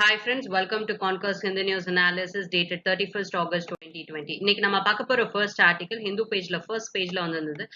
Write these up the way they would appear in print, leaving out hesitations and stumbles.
Hi friends, welcome to Conquest Hindu News Analysis dated 31st August 2020. இன்னைக்கு நம்ம பார்க்க போற first article Hindu pageல first pageல வந்திருந்தது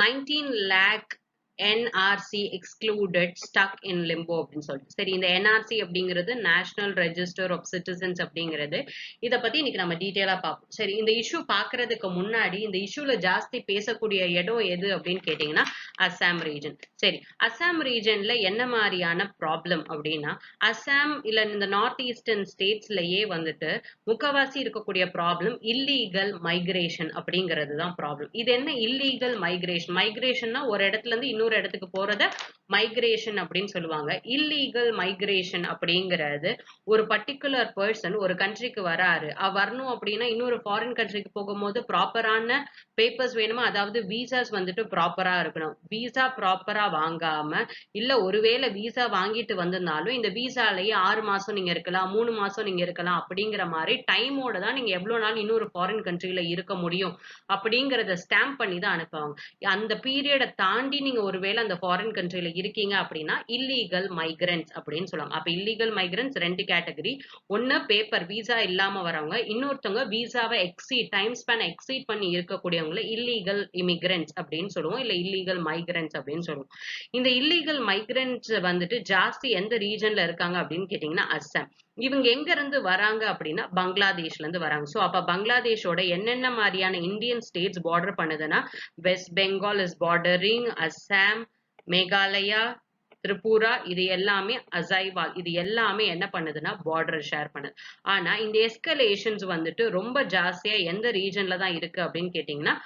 19 lakh NRC excluded stuck in limbo அப்படின்னு சொல்லிட்டு சரி இந்த NRC அப்படிங்கிறது National Register of Citizens அப்படிங்கிறது இத பத்தி இன்னைக்கு நம்ம டீடைலா பார்ப்போம். சரி இந்த இஷ்யூ பார்க்கிறதுக்கு முன்னாடி இந்த இஷ்யூல ஜாஸ்தி பேசக்கூடிய இடம் எது அப்படின்னு கேட்டீங்கன்னா அசாம் ரீஜன். சரி அசாம் ரீஜன்ல என்ன மாதிரியான ப்ராப்ளம் அப்படின்னா அசாம் இல்ல இந்த நார்த் ஈஸ்டர்ன் ஸ்டேட்ஸ்லயே வந்துட்டு முக்கவாசி இருக்கக்கூடிய ப்ராப்ளம் இல்லீகல் மைக்ரேஷன் அப்படிங்கிறது தான் ப்ராப்ளம். இது என்ன இல்லீகல் மைக்ரேஷன்? மைக்ரேஷன்னா ஒரு இடத்துல இருந்து இன்னொரு இடத்துக்கு போறத மைக்ரேஷன் அப்படின்னு சொல்லுவாங்க. இல்லீகல் மைக்ரேஷன் அப்படிங்கிறது ஒரு பர்டிகுலர் பர்சன் ஒரு கண்ட்ரிக்கு வராரு, வரணும் அப்படின்னா இன்னொரு ஃபாரின் கண்ட்ரிக்கு போகும்போது ப்ராப்பரான பேப்பர்ஸ் வேணுமா, அதாவது விசாஸ் வந்துட்டு ப்ராப்பரா இருக்கணும். விசா ப்ராப்பரா வாங்காம இல்ல ஒருவேளை விசா வாங்கிட்டு வந்திருந்தாலும் இந்த விசாலயே 6 மாசம் நீங்க இருக்கலாம், 3 மாசம் நீங்க இருக்கலாம் அப்படிங்கிற மாதிரி டைமோட தான் நீங்க எவ்வளவு நாள் இன்னொரு ஃபாரின் கண்ட்ரில இருக்க முடியும் அப்படிங்கறத ஸ்டாம்ப் பண்ணி தான் அனுப்புவாங்க. அந்த பீரியடை தாண்டி நீங்க ஒருவேளை அந்த ஃபாரின் கண்ட்ரில இருக்கீங்க அப்படின்னா இல்லீகல் மைக்ரன்ட்ஸ் அப்படின்னு சொல்லுவாங்க. அப்ப இல்லீகல் மைக்ரன்ட்ஸ் ரெண்டு கேட்டகரி. ஒன்னு பேப்பர் விசா இல்லாம வரவங்க, இன்னொருத்தவங்க விசாவை டைம் ஸ்பேன் எக்ஸீட் பண்ணி இருக்கக்கூடியவங்களை இல்லீகல் இமிகிரன்ட்ஸ் அப்படின்னு சொல்லுவோம், இல்ல இல்லீகல் மைக்ரன்ட்ஸ் அப்படின்னு சொல்லுவோம். இந்த இல்லீகல் மைக்ரன்ட்ஸ் வந்துட்டு ஜாஸ்தி எந்த ரீஜன்ல இருக்காங்க அப்படின்னு கேட்டீங்கன்னா அஸ்ஸாம். இவங்க எங்க இருந்து வராங்க அப்படின்னா பங்களாதேஷ்ல இருந்து வராங்க. சோ அப்ப பங்களாதேஷோட என்னென்ன மாதிரியான இந்தியன் ஸ்டேட்ஸ் பார்டர் பண்ணுதுன்னா west Bengal is bordering Assam, Meghalaya, Tripura, இது எல்லாமே அசைவால், இது எல்லாமே என்ன பண்ணுதுன்னா பார்டர் ஷேர் பண்ணுது. ஆனா இந்த எஸ்கலேஷன்ஸ் வந்துட்டு ரொம்ப ஜாஸ்தியா எந்த ரீஜன்ல தான் இருக்கு அப்படின்னு கேட்டீங்கன்னா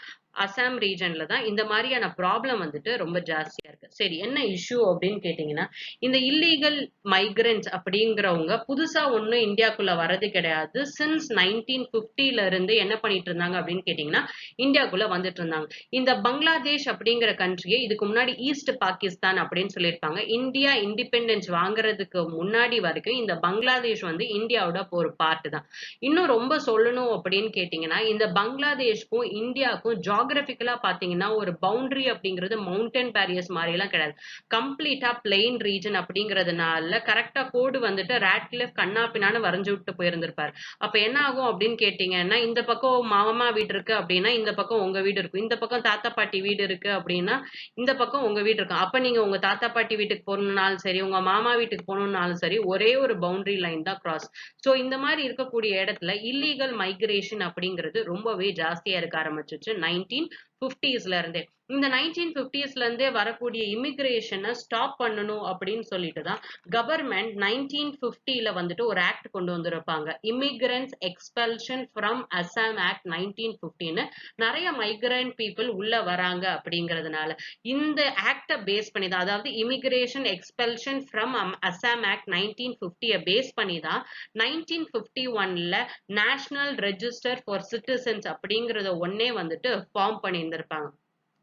அசாம் ரீஜன்ல தான் இந்த மாதிரியான ப்ராப்ளம் வந்துட்டு ரொம்ப ஜாஸ்தியா இருக்கு. சரி என்ன இஷ்யூ அப்படின்னு கேட்டீங்கன்னா இந்த இல்லீகல் மைக்ரன்ட்ஸ் அப்படிங்கிறவங்க புதுசா ஒண்ணும் இந்தியாக்குள்ள வரது கிடையாது. சின்ஸ் 1950ல இருந்து என்ன பண்ணிட்டு இருந்தாங்க அப்படின்னு கேட்டீங்கன்னா இந்தியாக்குள்ள வந்துட்டு இருந்தாங்க. இந்த பங்களாதேஷ் அப்படிங்கிற கண்ட்ரியை இதுக்கு முன்னாடி ஈஸ்ட் பாகிஸ்தான் அப்படின்னு சொல்லியிருப்பாங்க. இந்தியா இண்டிபெண்டன்ஸ் வாங்குறதுக்கு முன்னாடி வரைக்கும் இந்த பங்களாதேஷ் வந்து இந்தியாவோட ஒரு பார்ட் தான். இன்னும் ரொம்ப சொல்லணும் அப்படின்னு கேட்டீங்கன்னா இந்த பங்களாதேஷ்க்கும் இந்தியாவுக்கும் ஜியோகிராபிக்கலா பாத்தீங்கன்னா ஒரு பவுண்டரி அப்படிங்கிறது மவுண்டன் பேரியர்ஸ் மாதிரி எல்லாம் கிடையாது. கம்ப்ளீட்டா பிளெயின் ரீஜன் அப்படிங்கறதுனால கரெக்டா கோடு வந்துட்டு ராட்கிளிஃப் கண்ணா பின்னான்னு வரைஞ்சு விட்டு போயிருந்திருப்பாரு. அப்ப என்ன ஆகும் அப்படின்னு கேட்டீங்கன்னா இந்த பக்கம் மாமா வீடு இருக்கு அப்படின்னா இந்த பக்கம் உங்க வீடு இருக்கும், இந்த பக்கம் தாத்தா பாட்டி வீடு இருக்கு அப்படின்னா இந்த பக்கம் உங்க வீடு இருக்கும். அப்ப நீங்க உங்க தாத்தா பாட்டி வீட்டுக்கு போகணும்னாலும் சரி, உங்க மாமா வீட்டுக்கு போகணும்னாலும் சரி, ஒரே ஒரு பவுண்டரி லைன் தான் கிராஸ். சோ இந்த மாதிரி இருக்கக்கூடிய இடத்துல இல்லீகல் மைக்ரேஷன் அப்படிங்கிறது ரொம்பவே ஜாஸ்தியா இருக்க ஆரம்பிச்சிச்சு 1950ஸ்ல இருந்தே. இந்த 1950ஸ்ல இருந்தே வரக்கூடிய இமிகிரேஷனை ஸ்டாப் பண்ணணும் அப்படின்னு சொல்லிட்டு தான் கவர்மெண்ட் 1950ல வந்துட்டு ஒரு ஆக்ட் கொண்டு வந்திருப்பாங்க. Immigrants expulsion from Assam act 1950ன்னு. நிறைய மைக்ரண்ட் பீப்புள் உள்ள வராங்க அப்படிங்கிறதுனால இந்த ஆக்ட பேஸ் பண்ணி தான், அதாவது immigration expulsion from Assam act 1950 base பண்ணி தான் 1951ல நேஷனல் ரெஜிஸ்டர் ஃபார் சிட்டிசன்ஸ் அப்படிங்கறத ஒன்னே வந்துட்டு ஃபார்ம் பண்ணியிருந்திருப்பாங்க.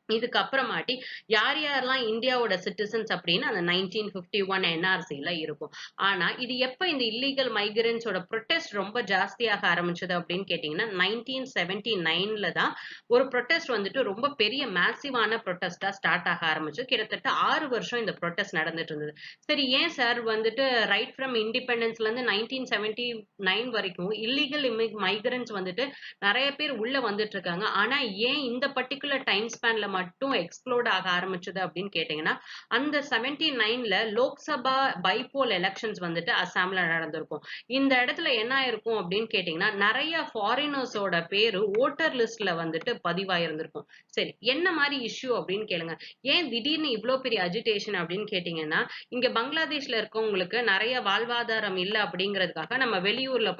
இதுக்கு அப்புறமாட்டி யார் யாரெல்லாம் இந்தியாவோட சிட்டிசன்ஸ் அப்படின்னு அந்த 1951 NRCல இருக்கும். ஆனா இது எப்ப இந்த இல்லீகல் மைக்ரன்ட்ஸோட ப்ரொடெஸ்ட் ரொம்ப ஜாஸ்தியாக ஆரம்பிச்சது அப்படின்னு கேட்டீங்கன்னா 1979ல தான் ஒரு ப்ரொடெஸ்ட் வந்துட்டு ரொம்ப பெரிய மேசிவான ப்ரொடெஸ்டா ஸ்டார்ட் ஆக ஆரம்பிச்சு. கிட்டத்தட்ட 6 வருஷம் இந்த ப்ரொடெஸ்ட் நடந்துட்டு இருந்தது. சரி ஏன் சார் வந்துட்டு ரைட் ஃப்ரம் இண்டிபெண்டன்ஸ்ல இருந்து 1979 வரைக்கும் இல்லீகல் மைக்ரன்ட்ஸ் வந்துட்டு நிறைய பேர் உள்ள வந்துட்டு இருக்காங்க, ஆனா ஏன் இந்த பர்டிகுலர் டைம் ஸ்பேன்ல மட்டும் எக்ஸ்ப்ளோர்ட் ஆக ஆரம்பிச்சது அப்படின்னு கேட்டீங்கன்னா அந்த 79ல லோக்சபா பைபோல் எலெக்ஷன்ஸ் வந்துட்டு அசாம்ல நடந்திருக்கும். இந்த இடத்துல என்ன ஆயிருக்கும் அப்படின்னு கேட்டீங்கன்னா நிறைய ஃபாரினர்ஸோட பேரு ஓட்டர் லிஸ்ட்ல வந்துட்டு பதிவாயிருந்திருக்கும். சரி என்ன மாதிரி இஷ்யூ அப்படின்னு கேளுங்க. ஏன் திடீர்னு இவ்வளவு பெரிய அஜிடேஷன் அப்படின்னு கேட்டீங்கன்னா இங்க பங்களாதேஷ்ல இருக்கவங்களுக்கு நிறைய வாழ்வாதாரம் இல்ல அப்படிங்கிறதுக்காக நம்ம வெளியூர்ல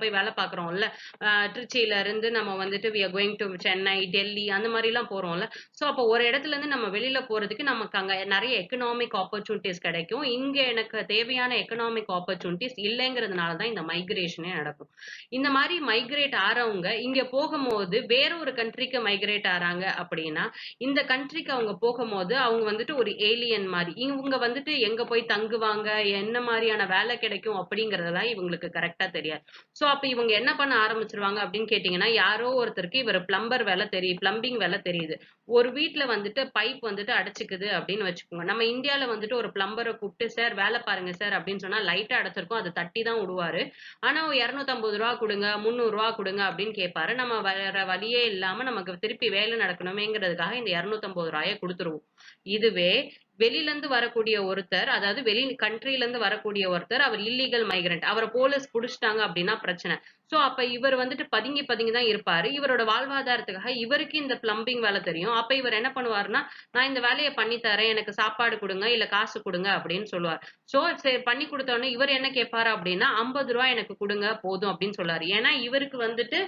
போய் வேலை பாக்குறோம்ல. திருச்சியில இருந்து நம்ம வந்துட்டு we are going to Chennai, Delhi அந்த மாதிரி எல்லாம் போறோம்ல. சோ அப்ப ஒரு இடத்துல இருந்து நம்ம வெளியில போறதுக்கு நமக்கு அங்க நிறைய எக்கனாமிக் ஆப்பர்ச்சுனிட்டிஸ் கிடைக்கும். இங்க எனக்கு தேவையான எக்கனாமிக் ஆப்பர்ச்சுனிட்டிஸ் இல்லைங்கிறதுனால தான் இந்த மைக்ரேஷனே நடக்கும். இந்த மாதிரி மைக்ரேட் ஆறவங்க இங்க போகும்போது வேற ஒரு கண்ட்ரிக்கு மைக்ரேட் ஆறாங்க அப்படின்னா இந்த கண்ட்ரிக்கு அவங்க போகும்போது அவங்க வந்துட்டு ஒரு ஏலியன் மாதிரி இவங்க வந்துட்டு எங்க போய் தங்குவாங்க, என்ன மாதிரியான வேலை கிடைக்கும் அப்படிங்கறதெல்லாம் இவங்களுக்கு கரெக்டா தெரியாது. சோ அப்ப இவங்க என்ன பண்ண ஆரம்பிச்சிருவாங்க அப்படின்னு கேட்டீங்கன்னா யாரோ ஒருத்தருக்கு இவர் பிளம்பிங் வேலை தெரியுது, ஒரு வீட்ல வந்துட்டு பைப் வந்துட்டு அடைச்சுக்குது அப்படின்னு வச்சுக்கோங்க. நம்ம இந்தியால வந்துட்டு ஒரு பிளம்பர கூப்பிட்டு, "சார் வேலை பாருங்க சார்" அப்படின்னு சொன்னா லைட்டா அடைச்சிருக்கும். அத தட்டி தான் உடுவாரு. ஆனா ரூ. 250 குடுங்க, ரூ. 300 குடுங்க அப்படின்னு கேட்பாரு. நம்ம வேற வழியே இல்லாம நமக்கு திருப்பி வேலை நடக்கணுமேங்கிறதுக்காக இந்த ரூ. 250 குடுத்துருவோம். இதுவே வெளியிலருந்து வரக்கூடிய ஒருத்தர், அதாவது வெளி கண்ட்ரிலருந்து வரக்கூடிய ஒருத்தர், அவர் இல்லீகல் மைக்ரண்ட். அவர போலீஸ் புடிச்சுட்டாங்க அப்டின்னா பிரச்சனை. சோ, அப்ப இவர் வந்துட்டு பதுங்கி பதுங்கி தான் இருப்பாரு. இவரோட வாழ்வாதாரத்துக்காக இவருக்கு இந்த பிளம்பிங் வேல தெரியும். அப்ப இவர் என்ன பண்ணுவாருன்னா, "நான் இந்த வேலைய பண்ணி தரேன். எனக்கு சாப்பாடு குடுங்க, இல்ல காசு குடுங்க" அப்படின்னு சொல்லுவார். சோ, சரி பண்ணி குடுத்த உடனே இவர் என்ன கேட்பாரு அப்டின்னா, "ரூ. 50 எனக்கு குடுங்க போதும்" அப்படின்னு சொல்லுவாரு. ஏன்னா, இவருக்கு வந்துட்டு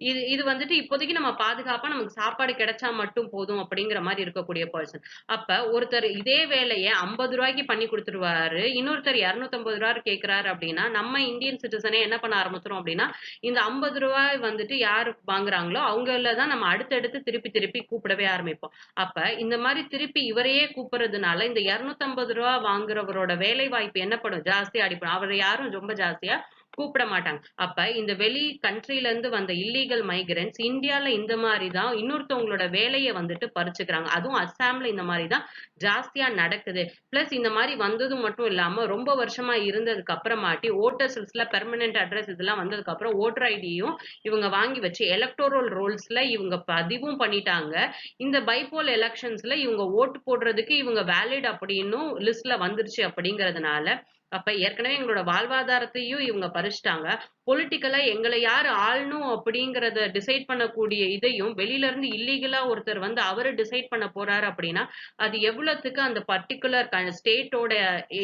இது இது வந்துட்டு இப்போதைக்கு நம்ம பாதுகாப்பா நமக்கு சாப்பாடு கிடைச்சா மட்டும் போதும் அப்படிங்கிற மாரி இருக்கக்கூடிய பெர்சன். அப்ப ஒருத்தர் இதே வேலைய ரூ. 50 பண்ணி குடுத்துருவாரு. இன்னொருத்தர் ரூ. 250 கேட்கிறாரு அப்டின்னா, நம்ம இந்தியன் சிட்டிசனே என்ன பண்ண ஆரம்பிச்சுரும் அப்டின்னா, இந்த ரூ. 50 வந்துட்டு யாரு வாங்குறாங்களோ, அவங்கள தான் நம்ம அடுத்தடுத்து திருப்பி திருப்பி கூப்பிடவே ஆரம்பிப்போம். அப்ப இந்த மாரி திருப்பி இவரையே கூப்பிடுறதுனால, இந்த ரூ. 250 வாங்குறவரோட வேலை வாய்ப்பு என்ன பண்ணும்? ஜாஸ்தியா அடிபடும். அவர யாரும் ரொம்ப ஜாஸ்தியா கூப்பிட மாட்டாங்க. அப்ப இந்த வெளி கண்ட்ரில இருந்து வந்த இல்லீகல் மைக்ரண்ட்ஸ் இந்தியால இந்த மாரி தான் இன்னொருத்தவங்களோட வேலைய வந்துட்டு பறிச்சுக்கிறாங்க. அதுவும் அஸ்ஸாம்ல இந்த மாரி தான் ஜாஸ்தியா நடக்குது. பிளஸ் இந்த மாரி வந்ததும் மட்டும் இல்லாம, ரொம்ப வருஷமா இருந்ததுக்கு அப்புறமாட்டி வோட்டர்ஸ் லிஸ்ட்ல பெர்மனன்ட் அட்ரஸ் இதெல்லாம் வந்ததுக்கு அப்புறம் வோட்டர் ஐடியும் இவங்க வாங்கி வச்சு எலக்டோரல் ரோல்ஸ்ல இவங்க பதிவும் பண்ணிட்டாங்க. இந்த பைபோல் எலக்ஷன்ஸ்ல இவங்க ஓட்டு போடுறதுக்கு இவங்க வேலிட் அப்படின்னும் லிஸ்ட்ல வந்துருச்சு அப்படிங்கிறதுனால, அப்ப ஏற்கனவே எங்களோட வாழ்வாதாரத்தையும் இவங்க பறிச்சுட்டாங்க. பொலிட்டிக்கலா எங்கள யாரு ஆளணும் அப்படிங்கிறத டிசைட் பண்ணக்கூடிய இதையும் வெளியில இருந்து இல்லீகலா ஒருத்தர் வந்து அவரு டிசைட் பண்ண போறாரு அப்படின்னா, அது எவ்வளத்துக்கு அந்த பர்ட்டிகுலர் ஸ்டேட்டோட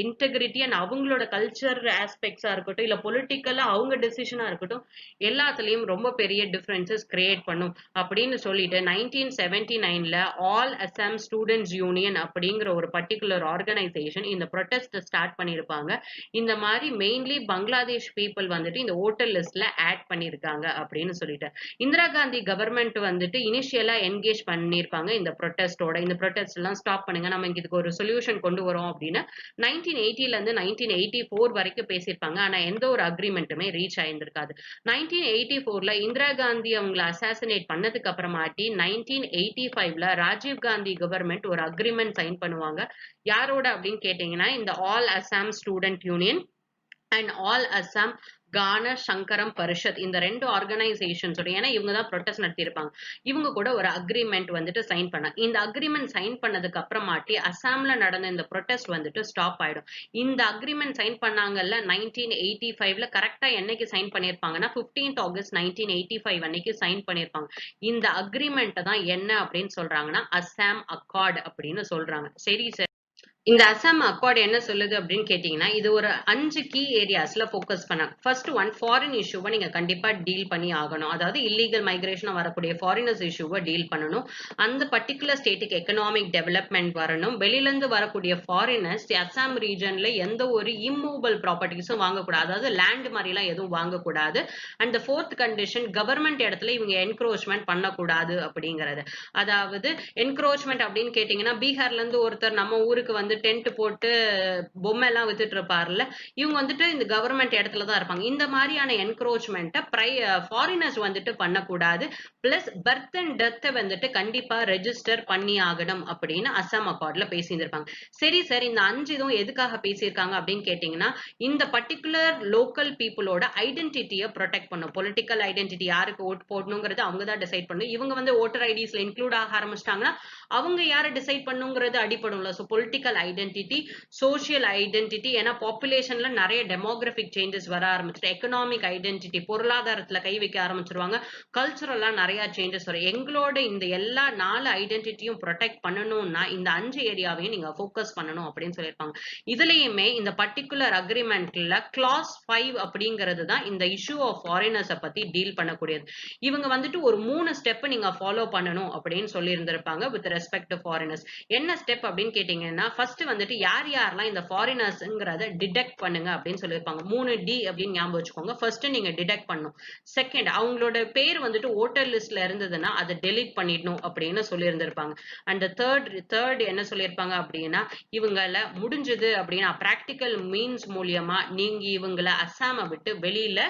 இன்டெகிரிட்டி அண்ட் அவங்களோட கல்ச்சர் ஆஸ்பெக்ட்ஸா இருக்கட்டும், இல்ல பொலிட்டிக்கலா அவங்க டெசிஷனா இருக்கட்டும், எல்லாத்துலயும் ரொம்ப பெரிய டிஃபரன்சஸ் கிரியேட் பண்ணும் அப்படின்னு சொல்லிட்டு 1979ல ஆல் அசாம் ஸ்டூடெண்ட்ஸ் யூனியன் அப்படிங்கிற ஒரு பர்ட்டிகுலர் ஆர்கனைசேஷன் இந்த ப்ரொடெஸ்ட் ஸ்டார்ட் பண்ணியிருப்பாங்க. இந்த மாரி மெயின்லி பங்களாதேஷ் பீப்பிள் வந்துட்டு இந்த வோட்டர் லிஸ்ட்ல ஆட் பண்ணியிருக்காங்க அப்படின்னு சொல்லிட்டு. இந்திரா காந்தி கவர்மெண்ட் வந்துட்டு இனிஷியலா என்கேஜ் பண்ணியிருப்பாங்க இந்த ப்ரொடெஸ்டோட. இந்த ப்ரொடெஸ்ட் எல்லாம் ஸ்டாப் பண்ணுங்க. நம்ம இதுக்கு ஒரு சொல்யூஷன் கொண்டு வரோம் அப்படின்னு 1980ல இருந்து 1984 வரைக்கும் பேசியிருப்பாங்க. ஆனா எந்த ஒரு அக்ரிமெண்ட்டுமே ரீச் ஆயிருந்திருக்காது. 1984ல இந்திரா காந்தி அவங்கள அசாசினேட் பண்ணதுக்கு அப்புறமாட்டி 1985ல ராஜீவ் காந்தி கவர்மெண்ட் ஒரு அக்ரிமெண்ட் சைன் பண்ணுவாங்க. யாரோட அப்படின்னு கேட்டீங்கன்னா, இந்த all Assam student union and all Assam கான சங்கரம் பரிஷத் இந்த 2 ஆர்கனைசேஷன்ஸோட ஏன்னா இவங்க தான் ப்ரொட்டஸ்ட் நடத்தியிருப்பாங்க. இவங்க கூட ஒரு அக்ரிமெண்ட் வந்துட்டு சைன் பண்ணாங்க. இந்த அக்ரிமெண்ட் சைன் பண்ணதுக்கு அப்புறமாட்டி அசாம்ல நடந்த இந்த ப்ரொட்டஸ்ட் வந்துட்டு ஸ்டாப் ஆயிடும். இந்த அக்ரிமெண்ட் சைன் பண்ணாங்கல்ல 1985ல கரெக்டா என்னைக்கு சைன் பண்ணியிருப்பாங்கன்னா 15th ஆகஸ்ட் 1985 அன்னைக்கு சைன் பண்ணியிருப்பாங்க. இந்த அக்ரிமெண்ட் தான் என்ன அப்படின்னு சொல்றாங்கன்னா அசாம் அக்கார்ட் அப்படின்னு சொல்றாங்க. சரி சார். இந்த அசாம் அக்கார்ட் என்ன சொல்லுது அப்படின்னு கேட்டீங்கன்னா, இது ஒரு 5 கீ ஏரியாஸ்ல ஃபோக்கஸ் பண்ணாங்க. ஃபர்ஸ்ட் ஒன் ஃபாரின் இஷ்யூவ நீங்க கண்டிப்பா டீல் பண்ணி ஆகணும். அதாவது இல்லீகல் மைக்ரேஷனா வரக்கூடிய ஃபாரினர்ஸ் இஷ்யூவ டீல் பண்ணணும். அந்த பர்ட்டிகுலர் ஸ்டேட்டுக்கு எக்கனாமிக் டெவலப்மெண்ட் வரணும். வெளியில இருந்து வரக்கூடிய ஃபாரினர்ஸ் அசாம் ரீஜன்ல எந்த ஒரு இம்மூவபிள் ப்ராப்பர்ட்டிஸும் வாங்கக்கூடாது. அதாவது லேண்ட் மாதிரிலாம் எதுவும் வாங்கக்கூடாது. And the fourth condition government இடத்துல இவங்க என்க்ரோச்மெண்ட் பண்ணக்கூடாது அப்படிங்கிறது. அதாவது என்க்ரோச்மெண்ட் அப்படின்னு கேட்டீங்கன்னா, பீகார்ல இருந்து ஒருத்தர் நம்ம ஊருக்கு வந்து டென்ட் போட்டு பொம்மை எல்லாம் வித்துட்டு இருப்பார்ல, இவங்க வந்துட்டு இந்த கவர்மெண்ட் இடத்துல தான் இருப்பாங்க. இந்த மாதிரியான என்க்ரோச்மெண்ட்டை ஃபாரினர்ஸ் வந்துட்டு பண்ணக்கூடாது. பிளஸ் பர்த் அண்ட் டெத்தை வந்துட்டு கண்டிப்பா ரெஜிஸ்டர் பண்ணி ஆகணும் அப்படின்னு அசாம் அக்கார்ட்ல பேசியிருந்திருப்பாங்க. சரி சார், இந்த 5 இதுவும் எதுக்காக பேசியிருக்காங்க அப்படின்னு கேட்டீங்கன்னா, இந்த பர்ட்டிகுலர் லோக்கல் பீப்புளோட ஐடென்டிட்டியை ப்ரொடெக்ட் பண்ணும். பொலிட்டிக்கல் ஐடென்டிட்டி யாருக்கு ஓட் போடணுங்கிறது அவங்க தான் டிசைட் பண்ணும். இவங்க வந்து ஓட்டர் ஐடிஸ்ல இன்க்ளூட் ஆக ஆரம்பிச்சிட்டாங்கன்னா அவங்க யாரை டிசைட் பண்ணுங்கிறது அடிப்படும்ல. So political identity, social identity, ஏன்னா பாப்புலேஷன்ல நிறைய டெமோகிராபிக் சேஞ்சஸ் வர ஆரம்பிச்சுட்டு, எக்கனாமிக் ஐடென்டிட்டி பொருளாதாரத்துல கை வைக்க ஆரம்பிச்சிருவாங்க. கல்ச்சுரலா நிறைய சேஞ்சஸ் வரும். எங்களோட இந்த எல்லா 4 ஐடென்டிட்டியும் ப்ரொடெக்ட் பண்ணணும்னா இந்த 5 ஏரியாவையும் நீங்க ஃபோக்கஸ் பண்ணணும் அப்படின்னு சொல்லியிருப்பாங்க. இதுலயுமே இந்த பர்டிகுலர் அக்ரிமெண்ட்ல கிளாஸ் 5 அப்படிங்கிறது தான் இந்த இஷ்யூ ஆஃப் ஃபாரினர்ஸை பத்தி டீல் பண்ணக்கூடியது. இவங்க வந்துட்டு ஒரு 3 ஸ்டெப் நீங்க ஃபாலோ பண்ணணும் அப்படின்னு சொல்லி இருந்திருப்பாங்க வித் ரெஸ்பெக்ட் டு ஃபாரினர்ஸ். என்ன ஸ்டெப் அப்படின்னு கேட்டீங்கன்னா, ஃபர்ஸ்ட் ஃபர்ஸ்ட் வந்துட்டு யார் யாரெல்லாம் இந்த ஃபாரினர்ஸ்ங்கிறத டிடெக்ட் பண்ணுங்க அப்படின்னு சொல்லியிருப்பாங்க. 3D அப்படின்னு ஞாபகம் வச்சுக்கோங்க. ஃபர்ஸ்ட் நீங்க டிடெக்ட் பண்ணணும். செகண்ட், அவங்களோட பேர் வந்துட்டு ஓட்டர் லிஸ்ட்ல இருந்ததுன்னா அதை டெலீட் பண்ணிடணும் அப்படின்னு சொல்லியிருந்திருப்பாங்க. அண்ட் தேர்ட் என்ன சொல்லியிருப்பாங்க அப்படின்னா, இவங்கள முடிஞ்சது அப்படின்னா பிராக்டிக்கல் மீன்ஸ் மூலியமா நீங்க இவங்கள அஸ்ஸாமை விட்டு வெளியில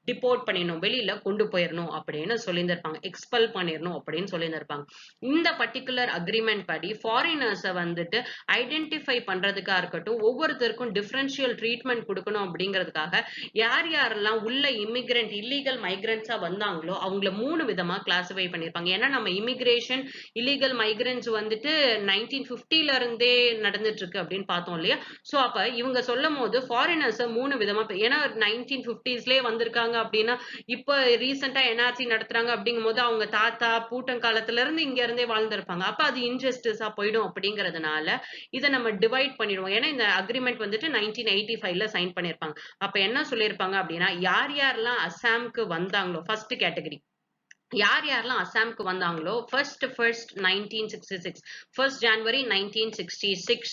டிபோர்ட் பண்ணிடணும், வெளியில கொண்டு போயிடணும் அப்படின்னு சொல்லியிருந்திருப்பாங்க. எக்ஸ்பெல் பண்ணிடணும் அப்படின்னு சொல்லியிருந்திருப்பாங்க. இந்த பர்டிகுலர் அக்ரிமெண்ட் படி ஃபாரினர்ஸை வந்துட்டு ஐடென்டிஃபை பண்றதுக்கா இருக்கட்டும், ஒவ்வொருத்தருக்கும் டிஃபரன்ஷியல் ட்ரீட்மெண்ட் கொடுக்கணும் அப்படிங்கிறதுக்காக யார் யாரெல்லாம் உள்ள இமிகிரண்ட் இல்லீகல் மைக்ரன்ஸா வந்தாங்களோ அவங்கள 3 விதமா கிளாசிஃபை பண்ணியிருப்பாங்க. ஏன்னா நம்ம இமிகிரேஷன் இல்லீகல் மைக்ரன்ஸ் வந்துட்டு 1950ல இருந்தே நடந்துட்டு இருக்கு அப்படின்னு பார்த்தோம் இல்லையா. சோ அப்ப இவங்க சொல்லும் போது ஃபாரினர்ஸை 3 விதமா, ஏன்னா 1950ஸ்லயே வந்திருக்காங்க அப்படின்னா இப்ப ரீசெண்டா என்ஆர்சி நடத்துறாங்க அப்படிங்கும் போது அவங்க தாத்தா பூட்டங்காலத்துல இருந்து இங்க இருந்தே வாழ்ந்திருப்பாங்க. அப்ப அது இன்ஜஸ்டிஸா போயிடும் அப்படிங்கறதுனால இதை நம்ம டிவைட் பண்ணிடுவோம். ஏன்னா இந்த அக்ரிமெண்ட் வந்துட்டு 1985ல சைன் பண்ணிருப்பாங்க. அப்ப என்ன சொல்லியிருப்பாங்க அப்படின்னா, யார் யாரெல்லாம் அஸ்ஸாமுக்கு வந்தாங்களோ ஃபர்ஸ்ட் கேட்டகரி, யார் யாரெல்லாம் அஸ்ஸாமுக்கு வந்தாங்களோ ஃபர்ஸ்ட் 1966, 1st January 1966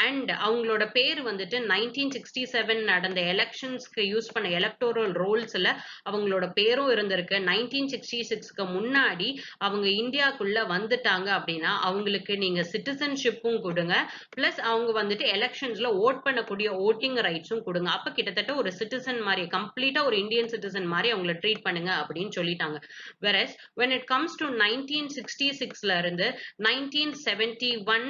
அண்ட் அவங்களோட பேர் வந்துட்டு 1967 நடந்த எலெக்ஷன்ஸ்க்கு யூஸ் பண்ண எலக்டோரல் ரோல்ஸ்ல அவங்களோட பேரும் இருந்திருக்கு. 1966க்கு முன்னாடி அவங்க இந்தியாக்குள்ள வந்துட்டாங்க அப்படின்னா அவங்களுக்கு நீங்க சிட்டிசன்ஷிப்பும் கொடுங்க, பிளஸ் அவங்க வந்துட்டு எலெக்ஷன்ஸ்ல ஓட் பண்ணக்கூடிய ஓட்டிங் ரைட்ஸும் கொடுங்க. அப்ப கிட்டத்தட்ட ஒரு சிட்டிசன் மாதிரி, கம்ப்ளீட்டா ஒரு இந்தியன் சிட்டிசன் மாதிரி அவங்கள ட்ரீட் பண்ணுங்க அப்படின்னு சொல்லிட்டாங்க. Whereas when it comes to 1966ல இருந்து 1971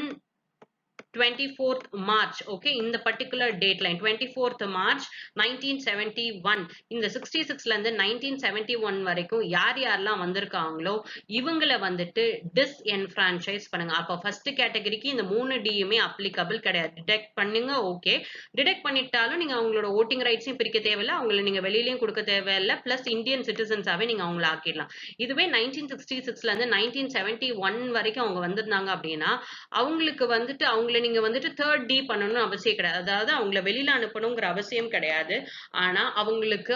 24th March, okay, இந்த particular date line 24th March 1971, இந்த 66ல இருந்து 1971 வரைக்கும் யார் யாரெல்லாம் வந்திருக்காங்களோ இவங்களை வந்துட்டு டிஸ்என்ஃப்ரான்ச்சைஸ் பண்ணுங்க. அப்ப ஃபர்ஸ்ட் கேட்டகரிக்கு இந்த 3Dயுமே அப்ளிகபிள் கிடையாது. டிடெக்ட் பண்ணுங்க, ஓகே, டிடெக்ட் பண்ணிட்டாலும் நீங்க அவங்களோட ஓட்டிங் ரைட்ஸையும் பிரிக்க தேவையில்லை, அவங்களை நீங்க வெளியிலயும் கொடுக்க தேவையில்லை, பிளஸ் இந்தியன் சிட்டிசன்ஸாவே நீங்க அவங்களை ஆக்கிடலாம். இதுவே 1966ல இருந்து 1971 வரைக்கும் அவங்க வந்திருந்தாங்க அப்படின்னா அவங்களுக்கு வந்துட்டு அவங்களை நீங்க வந்துட்டு 3rd D பண்ணணும்னு அவசியம் கிடையாது. அதாவது அவங்கள வெளியில அனுப்பணுங்கிற அவசியம் கிடையாது. ஆனா அவங்களுக்கு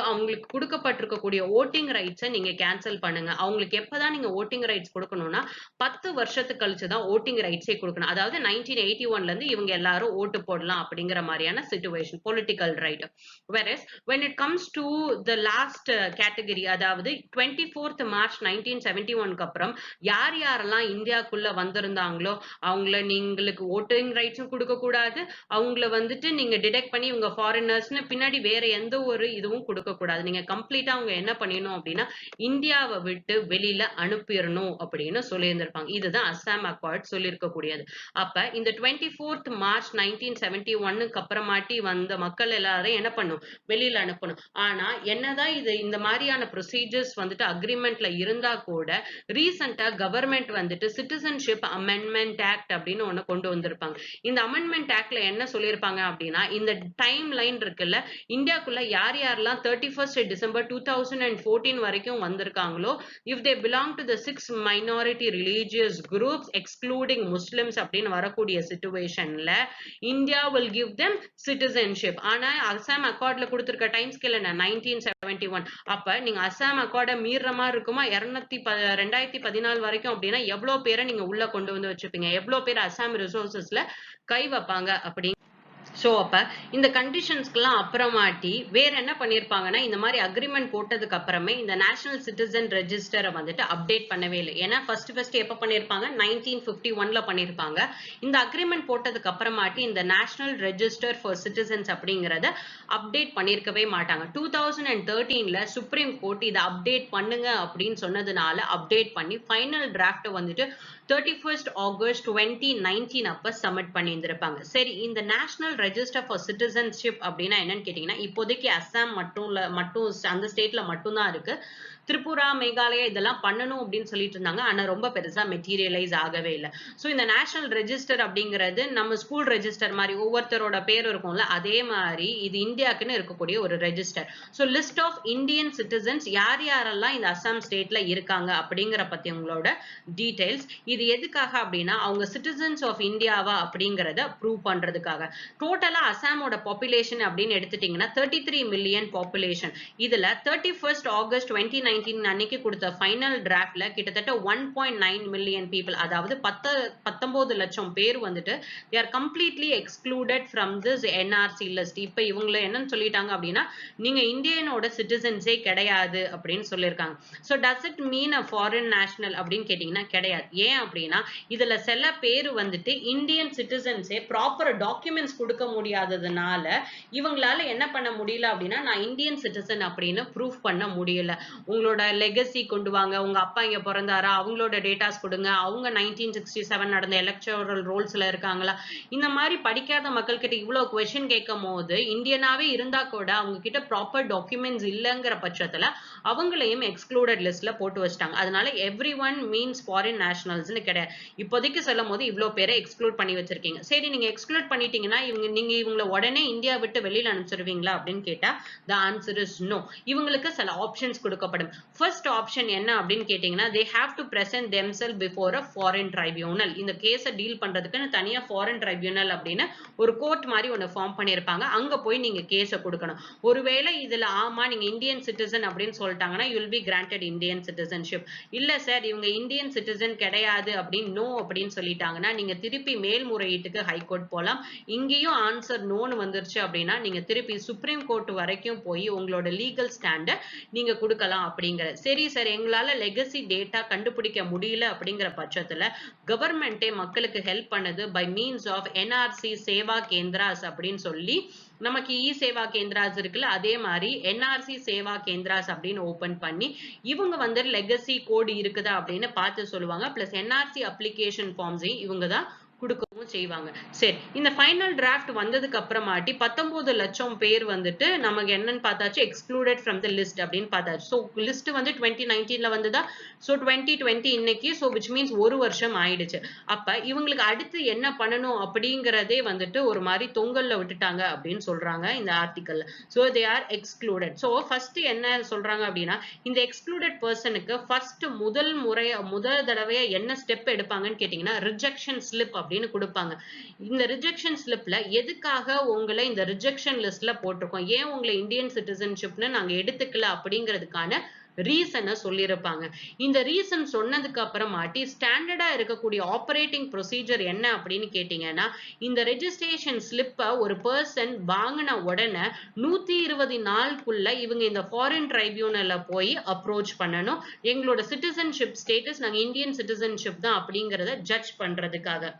கொடுக்கப்பட்டிருக்கக்கூடிய ஓட்டிங் ரைட்ஸை நீங்க கேன்சல் பண்ணுங்க. அவங்களுக்கு எப்பதான் நீங்க ஓட்டிங் ரைட்ஸ் கொடுக்கணும்னா 10 வருஷத்துக்கு கழிச்சுதான் ஓட்டிங் ரைட்ஸே கொடுக்கணும். அதாவது 1981ல இருந்து இவங்க எல்லாரும் ஓட்டு போடலாம் அப்படிங்கிற மாதிரியான situation, political right. Whereas when it comes to the last category, அதாவது 24th March 1971க்கு அப்புறம் யார் யாரெல்லாம் இந்தியாக்குள்ள வந்திருந்தாங்களோ அவங்கள நீங்களுக்கு ஓட்டிங் ரைட்ஸும் கொடுக்க கூடாது, அவங்கள வந்துட்டு நீங்க டிடெக்ட் பண்ணி இவங்க ஃபாரினர்ஸ்னு பின்னாடி வேற எந்த ஒரு இதுவும் கொடுக்க கூடாது. நீங்க கம்ப்ளீட்டா அவங்க என்ன பண்ணிடணும் அப்படின்னா இந்தியாவை விட்டு வெளியில அனுப்பிடணும் அப்படின்னு சொல்லியிருந்திருப்பாங்க. இதுதான் அஸ்ஸாம் அக்கார்ட் சொல்லியிருக்கக்கூடியது. அப்ப இந்த 24th March 1971க்கு அப்புறமாட்டி வந்த மக்கள் எல்லாரும் என்ன பண்ணும், வெளியில அனுப்பணும். ஆனா என்னதான் இது இந்த மாதிரியான ப்ரொசீஜர்ஸ் வந்துட்டு அக்ரிமெண்ட்ல இருந்தா கூட ரீசெண்டா கவர்மெண்ட் வந்துட்டு சிட்டிசன்ஷிப் அமெண்ட்மெண்ட் ஆக்ட் அப்படின்னு ஒண்ணு கொண்டு வந்திருப்பாங்க. இந்த அமெண்ட்மெண்ட் ஆக்ட்ல என்ன சொல்லியிருப்பாங்க அப்படின்னா, இந்த டைம் லைன் இருக்குல்ல, இந்தியாக்குள்ள யார் யாரெல்லாம் 31st December 2014 வரைக்கும் வந்திருக்காங்களோ, if they belong to the 6 minority religious groups excluding Muslims அப்படின்னு வரக்கூடிய சிச்சுவேஷன்ல India will give them citizenship. ஆனா அஸ்ஸாம் அக்கார்ட்ல கொடுத்திருக்க டைம் ஸ்கேல் என்ன, 1971. அப்ப நீங்க அஸ்ஸாம் அக்கார்டை மீற மாதிரி இருக்குமா, 2014 வரைக்கும் அப்படின்னா எவ்வளவு பேரை நீங்க உள்ள கொண்டு வந்து வச்சிருப்பீங்க, எவ்வளவு பேர் அஸ்ஸாம் ரிசோர்சஸ்ல கை வைப்பாங்க அப்படி. சோ அப்ப இந்த கண்டிஷன்ஸ்க்கெல்லாம் அப்புறமாட்டி வேற என்ன பண்ணிருப்பாங்கன்னா, இந்த மாதிரி அக்ரிமெண்ட் போட்டதுக்கு அப்புறமே இந்த நேஷனல் சிட்டிசன் ரெஜிஸ்டரை வந்துட்டு அப்டேட் பண்ணவே இல்லை. ஏன்னா ஃபர்ஸ்ட் எப்ப பண்ணிருப்பாங்க, 1951ல பண்ணிருப்பாங்க. இந்த அக்ரிமெண்ட் போட்டதுக்கு அப்புறமாட்டி இந்த நேஷனல் ரெஜிஸ்டர் ஃபார் சிட்டிசன்ஸ் அப்படிங்கறத அப்டேட் பண்ணிருக்கவே மாட்டாங்க. 2013ல சுப்ரீம் கோர்ட் இதை அப்டேட் பண்ணுங்க அப்படின்னு சொன்னதுனால அப்டேட் பண்ணி ஃபைனல் டிராஃப்ட் வந்துட்டு 31st August 2019 அப்ப சப்மிட் பண்ணியிருந்திருப்பாங்க. சரி, இந்த நேஷனல் ரெஜிஸ்டர் ஃபார் சிட்டிசன்ஷிப் அப்படின்னா என்னன்னு கேட்டீங்கன்னா, இப்போதைக்கு அஸ்ஸாம் மட்டும் அந்த ஸ்டேட்ல மட்டும்தான் இருக்கு. திரிபுரா, மேகாலயா இதெல்லாம் பண்ணணும் அப்படின்னு சொல்லிட்டு இருந்தாங்க. ஆனா ரொம்ப பெருசா மெட்டீரியலைஸ் ஆகவே இல்லை. சோ இந்த நேஷனல் ரெஜிஸ்டர் அப்படிங்கிறது நம்ம ஸ்கூல் ரெஜிஸ்டர் மாதிரி ஒவ்வொருத்தரோட பேர் இருக்கும்ல, அதே மாதிரி இது இந்தியாக்குன்னு இருக்கக்கூடிய ஒரு register. So list of Indian citizens யார் யாரெல்லாம் இந்த அஸ்ஸாம் ஸ்டேட்ல இருக்காங்க அப்படிங்கிற பத்தி உங்களோட டீடைல்ஸ். இது எதுக்காக அப்படின்னா அவங்க சிட்டிசன்ஸ் ஆஃப் இந்தியாவா அப்படிங்கறத ப்ரூவ் பண்றதுக்காக. டோட்டலா அஸ்ஸாமோட பாப்புலேஷன் அப்படின்னு எடுத்துட்டீங்கன்னா 33 மில்லியன் பாப்புலேஷன். இதுல 31st August 2019 2019 அன்னைக்கு கொடுத்த ஃபைனல் டிராஃப்ட்ல கிட்டத்தட்ட 1.9 மில்லியன் பீப்புள், அதாவது 19 லட்சம் பேர் வந்துட்டு they are completely excluded from this NRC list. இப்ப இவங்கள என்னன்னு சொல்லிட்டாங்க அப்படின்னா நீங்க இந்தியனோட சிட்டிசன்ஸே கிடையாது அப்படின்னு சொல்லியிருக்காங்க. So does it mean a foreign national அப்படின்னு கேட்டீங்கன்னா கிடையாது. ஏன் அப்படின்னா இதுல சில பேர் வந்துட்டு இந்தியன் சிட்டிசன்ஸே ப்ராப்பர் டாக்குமெண்ட்ஸ் கொடுக்க முடியாததுனால இவங்களால என்ன பண்ண முடியல அப்படின்னா நான் இந்தியன் சிட்டிசன் அப்படின்னு ப்ரூஃப் பண்ண முடியல. உங்களோட லெகசி கொண்டு வாங்க, உங்க அப்பா இங்க பிறந்தாரா, அவங்களோட டேட்டாஸ் கொடுங்க, அவங்க 1967 நடந்த எலக்டோரல் ரோல்ஸ்ல இருக்காங்களா, இந்த மாதிரி படிக்காத மக்கள் கிட்ட இவ்வளவு கொஸ்டின் கேட்கும் போது இந்தியனாவே இருந்தா கூட அவங்க கிட்ட ப்ராப்பர் டாக்குமெண்ட்ஸ் இல்லைங்கிற பட்சத்துல அவங்களையும் எக்ஸ்க்ளூடட் லிஸ்ட்ல போட்டு வச்சிட்டாங்க. அதனால எவ்ரி ஒன் மீன்ஸ் ஃபாரின் நேஷனல்ஸ்னு கிடையாது. இப்போதைக்கு சொல்லும் போது இவ்வளவு பேரை எக்ஸ்க்ளூட் பண்ணி வச்சிருக்கீங்க. சரி, நீங்க எக்ஸ்க்ளூட் பண்ணிட்டீங்கன்னா நீங்க இவங்களை உடனே இந்தியா விட்டு வெளியில அனுப்பிச்சிருவீங்களா அப்படின்னு கேட்டா the answer is no. இவங்களுக்கு சில ஆப்ஷன்ஸ் கொடுக்கப்படும். ஃபர்ஸ்ட் ஆப்ஷன் என்ன அப்படின்னு கேட்டீங்கன்னா they have to present themselves before a foreign tribunal. இந்த கேஸை டீல் பண்றதுக்கு தனியா ஃபாரின் ட்ரைபியூனல் அப்படின்னு ஒரு கோர்ட் மாதிரி ஒன்னு ஃபார்ம் பண்ணிருப்பாங்க. அங்க போய் நீங்க கேஸை கொடுக்கணும். ஒருவேளை இதுல ஆமா நீங்க இந்தியன் சிட்டிசன் அப்படின்னு சொல்லிட்டாங்கன்னா you will be granted Indian citizenship. இல்ல சார் இவங்க இந்தியன் சிட்டிசன் கிடையாது அப்படின்னு நோ அப்படின்னு சொல்லிட்டாங்கன்னா நீங்க திருப்பி மேல்முறையீட்டுக்கு ஹைகோர்ட் போலாம். இங்கேயும் ஆன்சர் நோன்னு வந்துருச்சு அப்படின்னா நீங்க திருப்பி சுப்ரீம் கோர்ட் வரைக்கும் போய் உங்களோட லீகல் ஸ்டாண்ட நீங்க கொடுக்கலாம் அப்படிங்கிற. சரி சார் எங்களால லெகசி டேட்டா கண்டுபிடிக்க முடியல அப்படிங்கிற பட்சத்துல கவர்மெண்டே மக்களுக்கு ஹெல்ப் பண்ணது by means of NRC Seva Kendras அப்படின்னு சொல்லி நமக்கு இ சேவா கேந்திராஸ் இருக்குல்ல, அதே மாதிரி NRC சேவா கேந்திராஸ் அப்படின்னு ஓபன் பண்ணி இவங்க வந்து லெகசி கோடு இருக்குதா அப்படின்னு பார்த்து சொல்லுவாங்க. பிளஸ் NRC அப்ளிகேஷன் ஃபார்ம்ஸையும் இவங்க தான் கொடுக்கவும் செய்வாங்க. சரி, இந்த ஃபைனல் டிராஃப்ட் வந்ததுக்கு அப்புறமாட்டி 19 லட்சம் பேர் வந்துட்டு நமக்கு என்னன்னு பார்த்தாச்சு எக்ஸ்க்ளூடட் ஃப்ரம் தி லிஸ்ட் அப்படின்னு பார்த்தாச்சு. ஸோ லிஸ்ட் வந்து 2019ல வந்ததா, ஸோ 2020 இன்னைக்கு, ஸோ விச் மீன்ஸ் ஒரு வருஷம் ஆயிடுச்சு. அப்ப இவங்களுக்கு அடுத்து என்ன பண்ணணும் அப்படிங்கிறதே வந்துட்டு ஒரு மாதிரி தொங்கல்ல விட்டுட்டாங்க அப்படின்னு சொல்றாங்க இந்த ஆர்டிக்கல்ல. So they are excluded. So first என்ன சொல்றாங்க அப்படின்னா இந்த எக்ஸ்க்ளூடட் பர்சனுக்கு ஃபர்ஸ்ட் முதல் தடவையா என்ன ஸ்டெப் எடுப்பாங்கன்னு கேட்டீங்கன்னா ரிஜெக்ஷன் ஸ்லிப் அப்படின்னு கொடுப்பாங்க. இந்த ரிஜெக்ஷன் ஸ்லிப்ல எதுக்காக உங்களை இந்த ரிஜெக்ஷன் லிஸ்ட்ல போட்டிருக்கோம், ஏன் உங்களை இந்தியன் சிட்டிசன்ஷிப்னு நாங்க எடுத்துக்கல அப்படிங்கிறதுக்கான ரீசனை சொல்லியிருப்பாங்க. இந்த ரீசன் சொன்னதுக்கு அப்புறமாட்டி ஸ்டாண்டர்டா இருக்கக்கூடிய ஆபரேட்டிங் ப்ரொசீஜர் என்ன அப்படின்னு கேட்டீங்கன்னா இந்த ரெஜிஸ்ட்ரேஷன் ஸ்லிப்பை ஒரு பர்சன் வாங்கின உடனே 120 நாளுக்குள்ள இவங்க இந்த ஃபாரின் ட்ரைபியூனல்ல போய் அப்ரோச் பண்ணணும். எங்களோட சிட்டிசன்ஷிப் ஸ்டேட்டஸ் நாங்க இந்தியன் சிட்டிசன்ஷிப் தான் அப்படிங்கறத ஜட்ஜ் பண்றதுக்காக.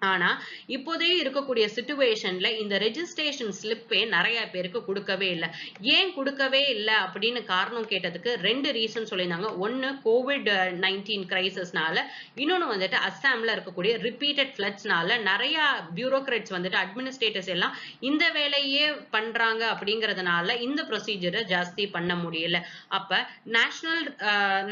ஆனா இப்போதே இருக்கக்கூடிய சிச்சுவேஷன்ல இந்த ரெஜிஸ்ட்ரேஷன் ஸ்லிப்பே நிறைய பேருக்கு கொடுக்கவே இல்லை. ஏன் கொடுக்கவே இல்லை அப்படின்னு காரணம் கேட்டதுக்கு 2 ரீசன் சொல்லியிருந்தாங்க. ஒன்னு COVID-19 கிரைசிஸ்னால, இன்னொன்னு வந்துட்டு அஸ்ஸாம்ல இருக்கக்கூடிய ரிப்பீட்டட் ஃபிளட்ஸ்னால நிறைய பியூரோக்ராட்ஸ் வந்துட்டு அட்மினிஸ்ட்ரேட்டர்ஸ் எல்லாம் இந்த வேலையே பண்றாங்க அப்படிங்கறதுனால இந்த ப்ரொசீஜரை ஜாஸ்தி பண்ண முடியல. அப்ப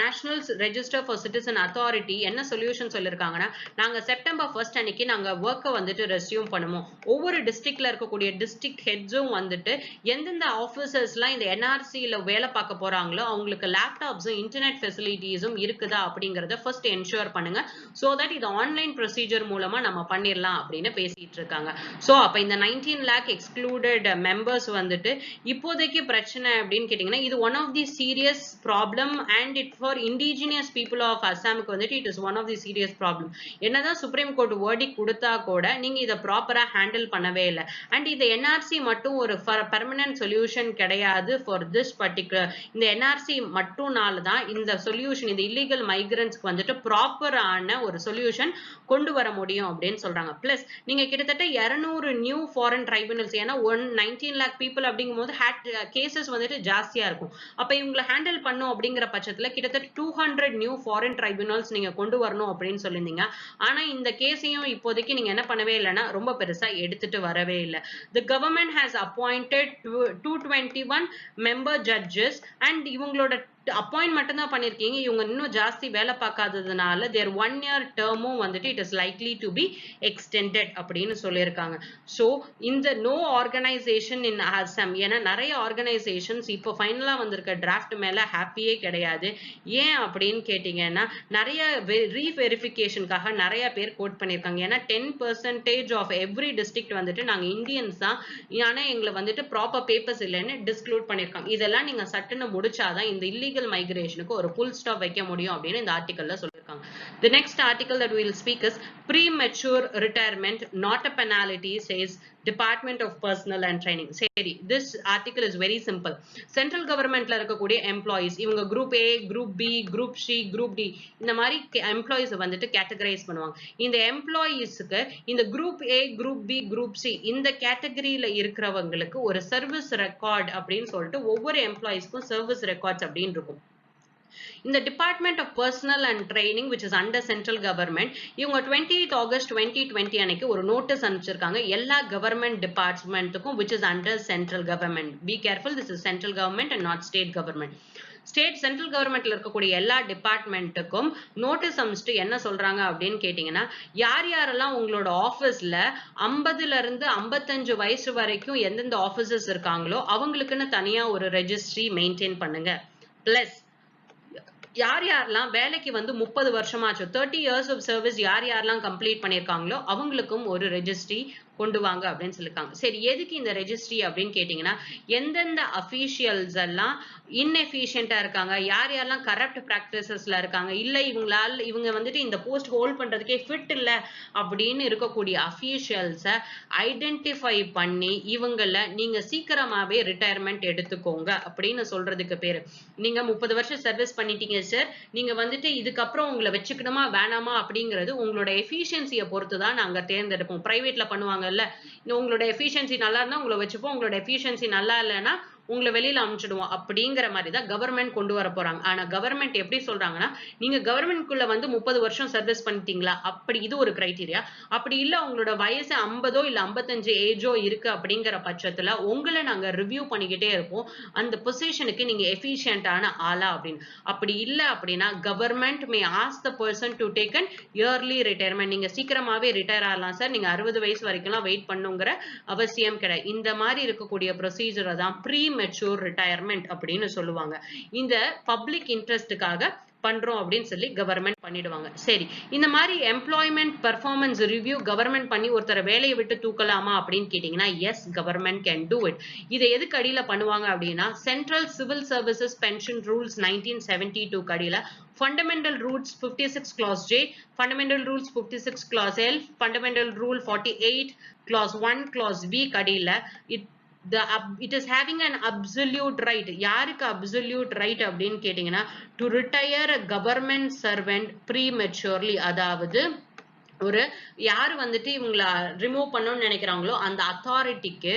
national register for citizen authority என்ன சொல்யூஷன் சொல்லிருக்காங்கன்னா நாங்க செப்டம்பர் 1 அன்னைக்கு நாங்க ஒர்க்கை வந்துட்டு ரெஸ்யூம் பண்ணுவோம். ஒவ்வொரு டிஸ்ட்ரிக்ட்ல இருக்கக்கூடிய டிஸ்ட்ரிக்ட் ஹெட்ஸும் வந்துட்டு எந்தெந்த ஆபீசர்ஸ்லாம் இந்த NRCல வேலை பார்க்க போறாங்களோ அவங்களுக்கு லேப்டாப்ஸும் இன்டர்நெட் ஃபெசிலிட்டிஸும் இருக்குதா அப்படிங்கறத ஃபர்ஸ்ட் என்ஷூர் பண்ணுங்க. சோ தட் இது ஆன்லைன் ப்ரொசீஜர் மூலமா நம்ம பண்ணிடலாம் அப்படின்னு பேசிட்டு இருக்காங்க. சோ அப்ப இந்த 19 lakh எக்ஸ்க்ளூடட் மெம்பர்ஸ் வந்துட்டு இப்போதைக்கு பிரச்சனை அப்படின்னு கேட்டீங்கன்னா இது one of the serious problem and it for indigenous people of அஸ்ஸாமுக்கு வந்துட்டு it is one of the serious problem. என்னதான் சுப்ரீம் கோர்ட் வேர்டிக் கொடுத்தா கூட நீங்க இத ப்ராப்பரா ஹேண்டில் பண்ணவே இல்லை. அண்ட் இது NRC மட்டும் ஒரு பெர்மனன்ட் சொல்யூஷன் கிடையாது ஃபார் திஸ் பர்டிகுலர். இந்த NRC மட்டும்னால தான் இந்த சொல்யூஷன் இந்த இல்லீகல் மைக்ரன்ட்ஸ்க்கு வந்துட்டு ப்ராப்பரான ஒரு சொல்யூஷன் கொண்டு வர முடியும் அப்படின்னு சொல்றாங்க. பிளஸ் நீங்க கிட்டத்தட்ட 200 நியூ ஃபாரின் ட்ரைபியூனல்ஸ், ஏன்னா 19 lakh பீப்புள் அப்படிங்கும் போது கேசஸ் வந்துட்டு ஜாஸ்தியா இருக்கும். அப்ப இவங்களை ஹேண்டில் பண்ணும் அப்படிங்கிற பட்சத்துல கிட்டத்தட்ட 200 நியூ ஃபாரின் ட்ரைபியூனல்ஸ் நீங்க கொண்டு வரணும் அப்படின்னு சொல்லியிருந்தீங்க. ஆனா இந்த கேஸையும் இப்போதைக்கு நீங்க என்ன பண்ணவே இல்லைன்னா ரொம்ப பெருசா எடுத்துட்டு வரவே இல்லை. The government has appointed 221 member judges and இவங்களோட அப்பாயிண்ட் மட்டும் தான் பண்ணிருக்கீங்க. இவங்க இன்னும் ஜாஸ்தி வேலை பார்க்காததுனால their 1 year term-உம் வந்துட்டு it is likely to be extended அப்படின்னு சொல்லியிருக்காங்க. சோ இந்த no organization in Assam, ஏன்னா நிறைய ஆர்கனைசேஷன்ஸ் இப்போ ஃபைனலா வந்திருக்க டிராஃப்ட் மேல ஹாப்பியே கிடையாது. ஏன் அப்படின்னு கேட்டீங்கன்னா நிறைய ரீவெரிஃபிகேஷனுக்காக நிறைய பேர் கோட் பண்ணியிருக்காங்க. ஏன்னா 10% ஆஃப் எவ்ரி டிஸ்ட்ரிக்ட் வந்துட்டு நாங்க இந்தியன்ஸ் தான், ஆனா எங்களை வந்துட்டு ப்ராப்பர் பேப்பர்ஸ் இல்லைன்னு டிஸ்க்ளூட் பண்ணியிருக்காங்க. இதெல்லாம் நீங்க சட்டுன்னு முடிச்சாதான் இந்த இல்லீகல் இல்லீகல் மைக்ரேஷனுக்கு ஒரு full stop வைக்க முடியும் அப்படின்னு இந்த ஆர்டிகல்ல சொல்லியிருக்காங்க. The next article that we will speak is premature retirement not a penalty, says Department of Personnel and Training. சரி, this article is very simple. Central governmentல இருக்கக்கூடிய employees, இவங்க group A, group B, group C, group D இந்த மாதிரி employees வந்துட்டு categorize பண்ணுவாங்க. இந்த employeesக்கு இந்த group A, group B, group C இந்த கேட்டகரியில இருக்கிறவங்களுக்கு ஒரு சர்வீஸ் ரெக்கார்ட் அப்படின்னு சொல்லிட்டு ஒவ்வொரு எம்ப்ளாயிஸ்க்கும் சர்வீஸ் ரெக்கார்ட்ஸ் அப்படின்னு இருக்கும். இந்த department of personnel and training which is under central government இவங்க 28 ஆகஸ்ட் 2020 அன்னைக்கு ஒரு நோட்டீஸ் அனுப்பிச்சிருக்காங்க எல்லா government டிபார்ட்மெண்ட்டுக்கும் which is under central government. Be careful, this is central government and not state government. State central கவர்மெண்ட்ல இருக்கக்கூடிய எல்லா டிபார்ட்மெண்ட்டுக்கும் நோட்டீஸ் அனுப்பிச்சிட்டு என்ன சொல்றாங்க அப்படின்னு கேட்டீங்கன்னா, யார் யாரெல்லாம் உங்களோட ஆபீஸ்ல 50ல இருந்து 55 வயசு வரைக்கும் எந்தெந்த ஆபீசர்ஸ் இருக்காங்களோ அவங்களுக்குன்னு தனியா ஒரு ரெஜிஸ்ட்ரி மெயின்டைன் பண்ணுங்க. பிளஸ் யார் யாரெல்லாம் வேலைக்கு வந்து 30 வருஷமாச்சு 30 years of service யார் யாரெல்லாம் கம்ப்ளீட் பண்ணியிருக்காங்களோ அவங்களுக்கும் ஒரு ரெஜிஸ்ட்ரி கொண்டு வாங்க அப்படின்னு சொல்லிருக்காங்க. சரி, எதுக்கு இந்த ரெஜிஸ்ட்ரி அப்படின்னு கேட்டீங்கன்னா, எந்தெந்த அபிஷியல்ஸ் எல்லாம் இன்எஃபிஷியன்டா இருக்காங்க, யார் யாரெல்லாம் கரப்ட் பிராக்டிசஸ்ல இருக்காங்க, இல்ல இவங்க வந்துட்டு இந்த போஸ்ட் ஹோல்ட் பண்றதுக்கே ஃபிட் இல்ல அப்படின்னு இருக்கக்கூடிய அபிஷியல்ஸை ஐடென்டிஃபை பண்ணி இவங்கள நீங்க சீக்கிரமாவே ரிட்டையர்மெண்ட் எடுத்துக்கோங்க அப்படின்னு சொல்றதுக்கு பேரு. நீங்க 30 வருஷம் சர்வீஸ் பண்ணிட்டீங்க சார், நீங்க வந்துட்டு இதுக்கப்புறம் உங்களை வச்சுக்கணுமா வேணாமா அப்படிங்கிறது உங்களோட எஃபிஷியன்சியை பொறுத்து தான் நாங்க தேர்ந்தெடுப்போம். பிரைவேட்ல பண்ணுவாங்க இல்ல, உங்களோட எஃபிஷியன்சி நல்லா இருந்தா உங்களை வச்சுப்போம், உங்களோட எஃபிஷியன்சி நல்லா இல்லைன்னா உங்களை வெளியில அனுப்பிச்சிடுவோம் அப்படிங்கிற மாதிரி தான் கவர்மெண்ட் கொண்டு வர போறாங்க. ஆனா கவர்மெண்ட் எப்படி சொல்றாங்கன்னா, நீங்க கவர்மெண்ட்குள்ள வந்து 30 வருஷம் சர்வீஸ் பண்ணிட்டீங்களா, அப்படி இது ஒரு கிரைட்டீரியா. அப்படி இல்ல உங்களோட வயசு 50ஓ இல்ல 55 ஏஜோ இருக்கு அப்படிங்கிற பட்சத்துல உங்களை நாங்க ரிவ்யூ பண்ணிக்கிட்டே இருப்போம், அந்த பொசிஷனுக்கு நீங்க எஃபிஷியன்டான ஆளா அப்படின்னு. அப்படி இல்ல அப்படின்னா government may ask the person to take an early retirement. நீங்க சீக்கிரமாவே ரிட்டையர் ஆகலாம் சார், நீங்க 60 வயசு வரைக்கும் வெயிட் பண்ணுங்கிற அவசியம் கிடையாது. இந்த மாதிரி இருக்கக்கூடிய ப்ரொசீஜரை தான் ப்ரீமெச்சூர் ரிட்டையர்மெண்ட் அப்படின்னு சொல்லுவாங்க. இந்த பப்ளிக் இன்ட்ரெஸ்டுக்காக பண்றோம் அப்படின்னு சொல்லி கவர்மெண்ட் பண்ணிடுவாங்க. சரி, இந்த மாதிரி எம்ப்ளாய்மெண்ட் பெர்ஃபார்மன்ஸ் ரிவ்யூ கவர்மெண்ட் பண்ணி ஒருத்தரை வேலையை விட்டு தூக்கலாமா அப்படின்னு கேட்டீங்கன்னா, yes, government can do it. இதை எதுக்கு அடியில பண்ணுவாங்க அப்படின்னா, central civil services pension rules 1972 அடியில Fundamental Rules 56 Clause J, Fundamental Rules 56 Clause L, Fundamental Rule 48 Clause 1 Clause B கடியில it is having an absolute right. யாருக்கு absolute right அப்படின்னு கேட்டீங்கன்னா, to retire a government servant prematurely. அதாவது ஒரு யாரு வந்துட்டு இவங்களை remove பண்ணணும்னு நினைக்கிறாங்களோ அந்த அத்தாரிட்டிக்கு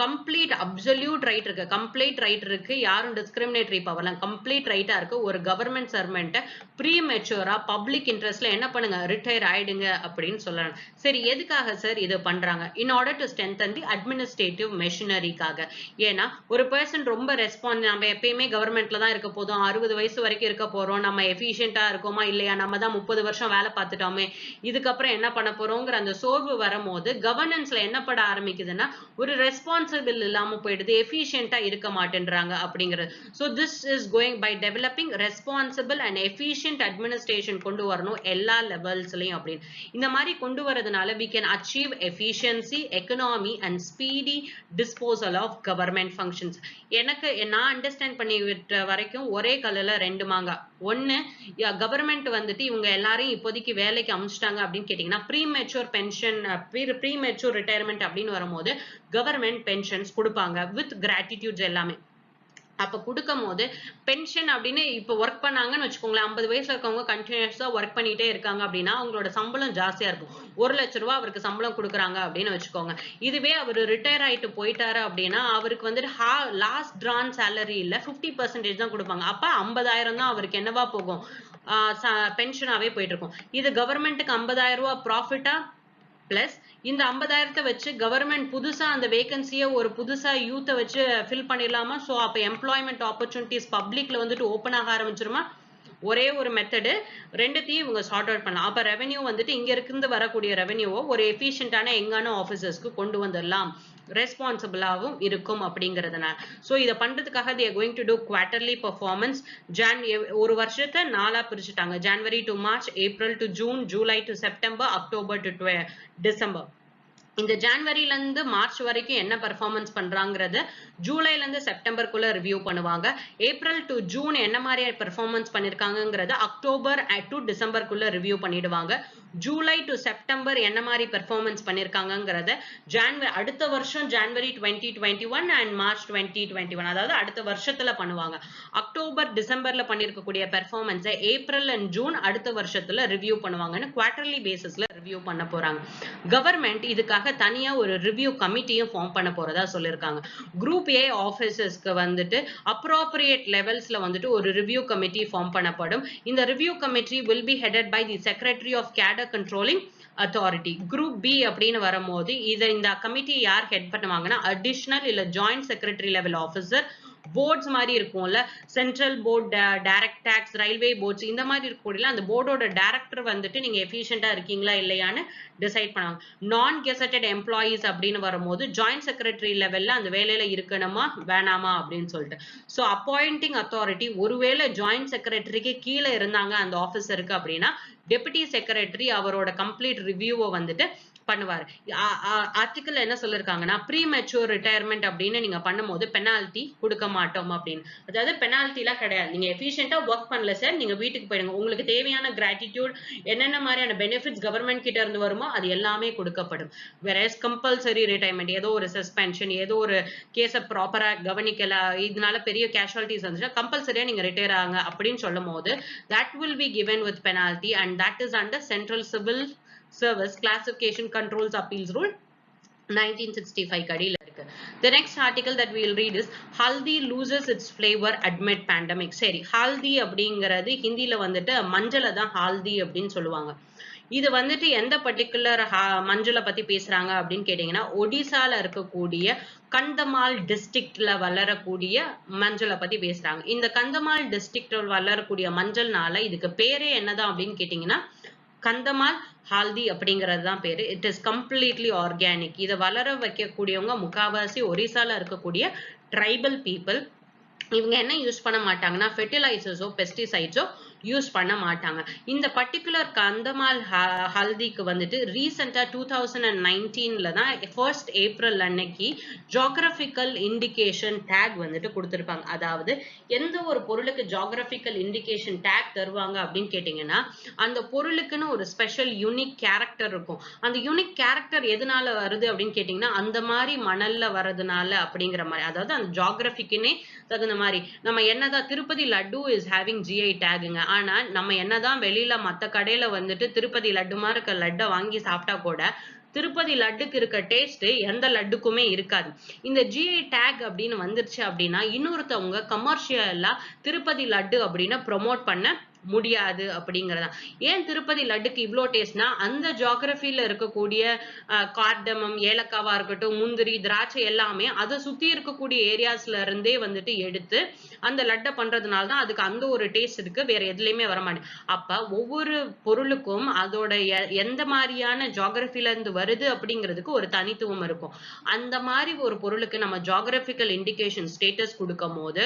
கம்ப்ளீட் அப்சல்யூட் ரைட் இருக்கு, கம்ப்ளீட் ரைட் இருக்கு, யாரும் டிஸ்கிரிமினேட்டரி பவர்லாம் கம்ப்ளீட் ரைட்டா இருக்கு. ஒரு கவர்மெண்ட் சர்வெண்ட்டை ப்ரீமெச்சூரா பப்ளிக் இன்ட்ரெஸ்ட்ல என்ன பண்ணுங்க, ரிட்டையர் ஆயிடுங்க அப்படின்னு சொல்றாங்க. சரி, எதுக்காக சார் இது பண்றாங்க? In order to strengthen the administrative மெஷினரிக்காக. ஏன்னா ஒரு பர்சன் ரொம்ப நம்ம எப்பயுமே கவர்மெண்ட்ல தான் இருக்க போதும், 60 வயசு வரைக்கும் இருக்க போறோம், நம்ம எஃபிஷியன்டா இருக்கோமா இல்லையா, நம்ம தான் 30 வருஷம் வேலை பார்த்துட்டோமே, இதுக்கப்புறம் என்ன பண்ண போறோங்கிற அந்த சோர்வு வரும்போது கவர்னன்ஸ்ல என்ன பட ஆரம்பிக்குதுன்னா, ஒரு ரெஸ்பான்சிபிள் இல்லாம போயிடுது, எஃபிஷியன்டா இருக்க மாட்டேன்றாங்க அப்படிங்கிறது. So this is going by developing responsible and efficient administration கொண்டு வரணும் எல்லா லெவல்ஸ்லயும் அப்படின்னு. இந்த மாதிரி கொண்டு வரதுனால we can achieve efficiency, economy and speedy disposal of government functions. எனக்கு நான் அண்டர்ஸ்டாண்ட் பண்ணி விட்ட வரைக்கும் ஒரே கல்லுல ரெண்டு மாங்காய். ஒன்னு, கவர்மெண்ட் வந்துட்டு இவங்க எல்லாரையும் இப்போதைக்கு வேலைக்கு அமிச்சிட்டாங்க அப்படின்னு கேட்டீங்கன்னா, ப்ரீமெச்சூர் பென்ஷன், ப்ரீமெச்சூர் ரிட்டையர்மெண்ட் அப்படின்னு வரும்போது கவர்மெண்ட் பென்ஷன்ஸ் கொடுப்பாங்க வித் கிராட்டிடியூட்ஸ் எல்லாமே. அப்ப கொடுக்கும் போது பென்ஷன் அப்படின்னு இப்ப ஒர்க் பண்ணாங்கன்னு வச்சுக்கோங்களேன், 50 வயசுல இருக்கவங்க கண்டினியூஸா ஒர்க் பண்ணிட்டே இருக்காங்க அப்படின்னா அவங்களோட சம்பளம் ஜாஸ்தியா இருக்கும். 1 லட்சம் ரூபாய் அவருக்கு சம்பளம் கொடுக்குறாங்க அப்படின்னு வச்சுக்கோங்க. இதுவே அவர் ரிட்டையர் ஆயிட்டு போயிட்டாரு அப்படின்னா அவருக்கு வந்துட்டு லாஸ்ட் டிரான் சேலரியில 50% தான் கொடுப்பாங்க. அப்ப 50,000 தான் அவருக்கு என்னவா போகும், பென்ஷனாவே போயிட்டு இருக்கும். இது கவர்மெண்ட்டுக்கு 50,000 ரூபாய் ப்ராஃபிட்டா, பிளஸ் இந்த 50,000 வச்சு கவர்மெண்ட் புதுசா அந்த வேகன்சியை ஒரு புதுசா யூத்தை வச்சு ஃபில் பண்ணிடலாமா? சோ அப்ப எம்ப்ளாய்மெண்ட் ஆப்பர்ச்சுனிட்டிஸ் பப்ளிக்ல வந்துட்டு ஓப்பன் ஆக ஆரம்பிச்சிருமா? ஒரே ஒரு மெத்தடு, ரெண்டுத்தையும் இவங்க சார்ட் அவுட் பண்ணலாம். அப்ப ரெவென்யூ வந்துட்டு இங்க இருந்து வரக்கூடிய ரெவென்யூவை ஒரு எஃபிஷியன்டான எங்கான ஆபீசர்ஸ்க்கு கொண்டு வந்துடலாம், ரெஸ்பான்சிபிளாகவும் இருக்கும் அப்படிங்கிறதுனால. சோ இதை பண்றதுக்காக they are going to do quarterly performance. ஒரு வருஷத்தை 4ஆ பிரிச்சுட்டாங்க. January to March, April to June, July to September, October to December. இந்த ஜான்வரில இருந்து மார்ச் வரைக்கும் என்ன பெர்ஃபார்மன்ஸ் பண்றாங்கறத ஜூலைல இருந்து செப்டம்பருக்குள்ள ரிவ்யூ பண்ணுவாங்க. ஏப்ரல் டு ஜூன் என்ன மாதிரி பெர்ஃபார்மன்ஸ் பண்ணிருக்காங்கங்கறத அக்டோபர் டு டிசம்பருக்குள்ள ரிவ்யூ பண்ணிடுவாங்க. ஜூலை டு செப்டம்பர் என்ன மாதிரி பெர்ஃபார்மன்ஸ் பண்ணிருக்காங்கங்கறத அடுத்த வருஷம் ஜான்வரி 2021 அண்ட் மார்ச் 2021 அதாவது அடுத்த வருஷத்துல பண்ணுவாங்க. அக்டோபர் டிசம்பர்ல பண்ணிருக்கக்கூடிய பெர்ஃபார்மன்ஸை ஏப்ரல் அண்ட் ஜூன் அடுத்த வருஷத்துல ரிவ்யூ பண்ணுவாங்கன்னு குவார்டர்லி பேசிஸ்ல ரிவ்யூ பண்ண போறாங்க. கவர்மெண்ட் இதுக்காக தனியா ஒரு ரிவ்யூ கமிட்டியும் ஃபார்ம் பண்ண போறதா சொல்லிருக்காங்க. குரூப் ஏ ஆபீசர்ஸ்க்கு வந்துட்டு அப்ரோப்ரியேட் லெவல்ஸ்ல வந்துட்டு ஒரு ரிவ்யூ கமிட்டி ஃபார்ம் பண்ணப்படும். இந்த review committee will be headed by the secretary of cadre controlling authority. Group B அப்படின்னு வரும்போது இந்த கமிட்டி யார் ஹெட் பண்ணுவாங்கன்னா அடிஷனல் இல்ல joint secretary level officer, boards மாதிரி இருக்கும்ல, central board, direct taxes, railway boards இந்த மாதிரி இருக்கக்கூடிய அந்த போர்டோட டைரக்டர் வந்துட்டு நீங்க எஃபிஷியண்டா இருக்கீங்களா இல்லையான்னு டிசைட் பண்ணுவாங்க. நான் கெசட்டட் எம்ப்ளாயீஸ் அப்படின்னு வரும்போது ஜாயிண்ட் செக்ரட்டரி லெவல்ல அந்த வேலையில இருக்கணுமா வேணாமா அப்படின்னு சொல்லிட்டு ஸோ அப்பாயிண்டிங் அத்தாரிட்டி ஒருவேளை ஜாயிண்ட் செக்ரட்டரிக்கு கீழே இருந்தாங்க அந்த ஆபீசருக்கு அப்படின்னா டெபுட்டி செக்ரட்டரி அவரோட கம்ப்ளீட் ரிவ்யூவை வந்துட்டு பண்ணுவார். ஆர்டிகல் என்ன சொல்லிருக்காங்கன்னா ப்ரீமெச்சூர் ரிட்டையர்மெண்ட் அப்படின்னு நீங்க பண்ணும்போது பெனால்டி கொடுக்க மாட்டோம் அப்படின்னு. அதாவது பெனால்டி எல்லாம் கிடையாது. நீங்க எஃபிஷியண்டா ஒர்க் பண்ணல சார், நீங்க வீட்டுக்கு போயிடுங்க. உங்களுக்கு தேவையான கிராட்டிடியூட் என்னென்ன மாதிரியான பெனிஃபிட்ஸ் கவர்மெண்ட் கிட்ட இருந்து வருமோ அது எல்லாமே கொடுக்கப்படும். வேற கம்பல்சரி ரிட்டையர்மெண்ட், ஏதோ ஒரு சஸ்பென்ஷன், ஏதோ ஒரு கேஸை ப்ராப்பரா கவனிக்கல, இதனால பெரிய கேஷுவாலிட்டிஸ் வந்துச்சுன்னா கம்பல்சரியா நீங்க ரிட்டையர் ஆங்க அப்படின்னு சொல்லும் போது that will be given with penalty and that is under Central Civil Service Classification Controls Appeals Rule 1965 கடியில இருக்கு. The next article that we will read is Haldi loses its flavor amid pandemic. சரி, ஹல்தி அப்படிங்கிறது ஹிந்தில வந்துட்டு மஞ்சளை தான் ஹால்தி அப்படின்னு சொல்லுவாங்க. இது வந்துட்டு எந்த பர்டிகுலர் மஞ்சளை பத்தி பேசுறாங்க அப்படின்னு கேட்டீங்கன்னா ஒடிசால இருக்கக்கூடிய கந்தமால் டிஸ்ட்ரிக்ட்ல வளரக்கூடிய மஞ்சளை பத்தி பேசுறாங்க. இந்த கந்தமால் டிஸ்ட்ரிக்ட்ல வளரக்கூடிய மஞ்சள்னால இதுக்கு பேரே என்னதான் அப்படின்னு கேட்டீங்கன்னா கந்தமால் ஹால்தி அப்படிங்கிறது தான் பேரு. It is completely organic. இதை வளர வைக்கக்கூடியவங்க முக்காவாசி ஒரிசால இருக்கக்கூடிய ட்ரைபல் பீப்புள். இவங்க என்ன யூஸ் பண்ண மாட்டாங்கன்னா ஃபெர்டிலைசர்ஸோ பெஸ்டிசைட்ஸோ யூஸ் பண்ண மாட்டாங்க. இந்த பர்டிகுலர் கந்தமால் ஹல்திக்கு வந்துட்டு ரீசெண்டா 2019ல தான் 1st ஏப்ரல் அன்னைக்கு ஜியோகிராபிக்கல் இண்டிகேஷன் டேக் வந்துட்டு கொடுத்திருப்பாங்க. அதாவது எந்த ஒரு பொருளுக்கு ஜியோகிராபிக்கல் இண்டிகேஷன் டேக் தருவாங்க அப்படின்னு கேட்டீங்கன்னா அந்த பொருளுக்குன்னு ஒரு ஸ்பெஷல் யூனிக் கேரக்டர் இருக்கும். அந்த யூனிக் கேரக்டர் எதனால வருது அப்படின்னு கேட்டீங்கன்னா அந்த மாதிரி மணல்ல வர்றதுனால அப்படிங்கிற மாதிரி. அதாவது அந்த ஜியோகிராபிக்குன்னே தகுந்த மாதிரி. நம்ம என்னதான் Tirupati laddu is having GI டேகுங்க, ஆனா நம்ம என்னதான் வெளியில மத்த கடையில வந்துட்டு திருப்பதி லட்டு மாதிரி இருக்க லட்டை வாங்கி சாப்பிட்டா கூட திருப்பதி லட்டுக்கு இருக்க டேஸ்ட் எந்த லட்டுக்குமே இருக்காது. இந்த ஜிஐ டேக் அப்படின்னு வந்துருச்சு அப்படின்னா இன்னொருத்தவங்க கமர்ஷியலா திருப்பதி லட்டு அப்படின்னு ப்ரொமோட் பண்ண முடியாது அப்படிங்கறதா. ஏன் திருப்பதி லட்டுக்கு இவ்ளோ டேஸ்ட்னா அந்த ஜியோகிராபில இருக்கக்கூடிய கார்டமம், ஏலக்காவா இருக்கட்டும், முந்திரி, திராட்சை எல்லாமே அதை சுத்தி இருக்கக்கூடிய ஏரியாஸ்ல இருந்தே வந்துட்டு எடுத்து அந்த லட்டை பண்றதுனால தான் அதுக்கு அந்த ஒரு டேஸ்ட் இருக்கு. வேற எதுலயுமே வரமாட்டேன். அப்ப ஒவ்வொரு பொருளுக்கும் அதோட எந்த மாதிரியான ஜியோகிராபில இருந்து வருது அப்படிங்கிறதுக்கு ஒரு தனித்துவம் இருக்கும். அந்த மாதிரி ஒரு பொருளுக்கு நம்ம ஜியோகிராபிக்கல் இண்டிகேஷன் ஸ்டேட்டஸ் கொடுக்கும் போது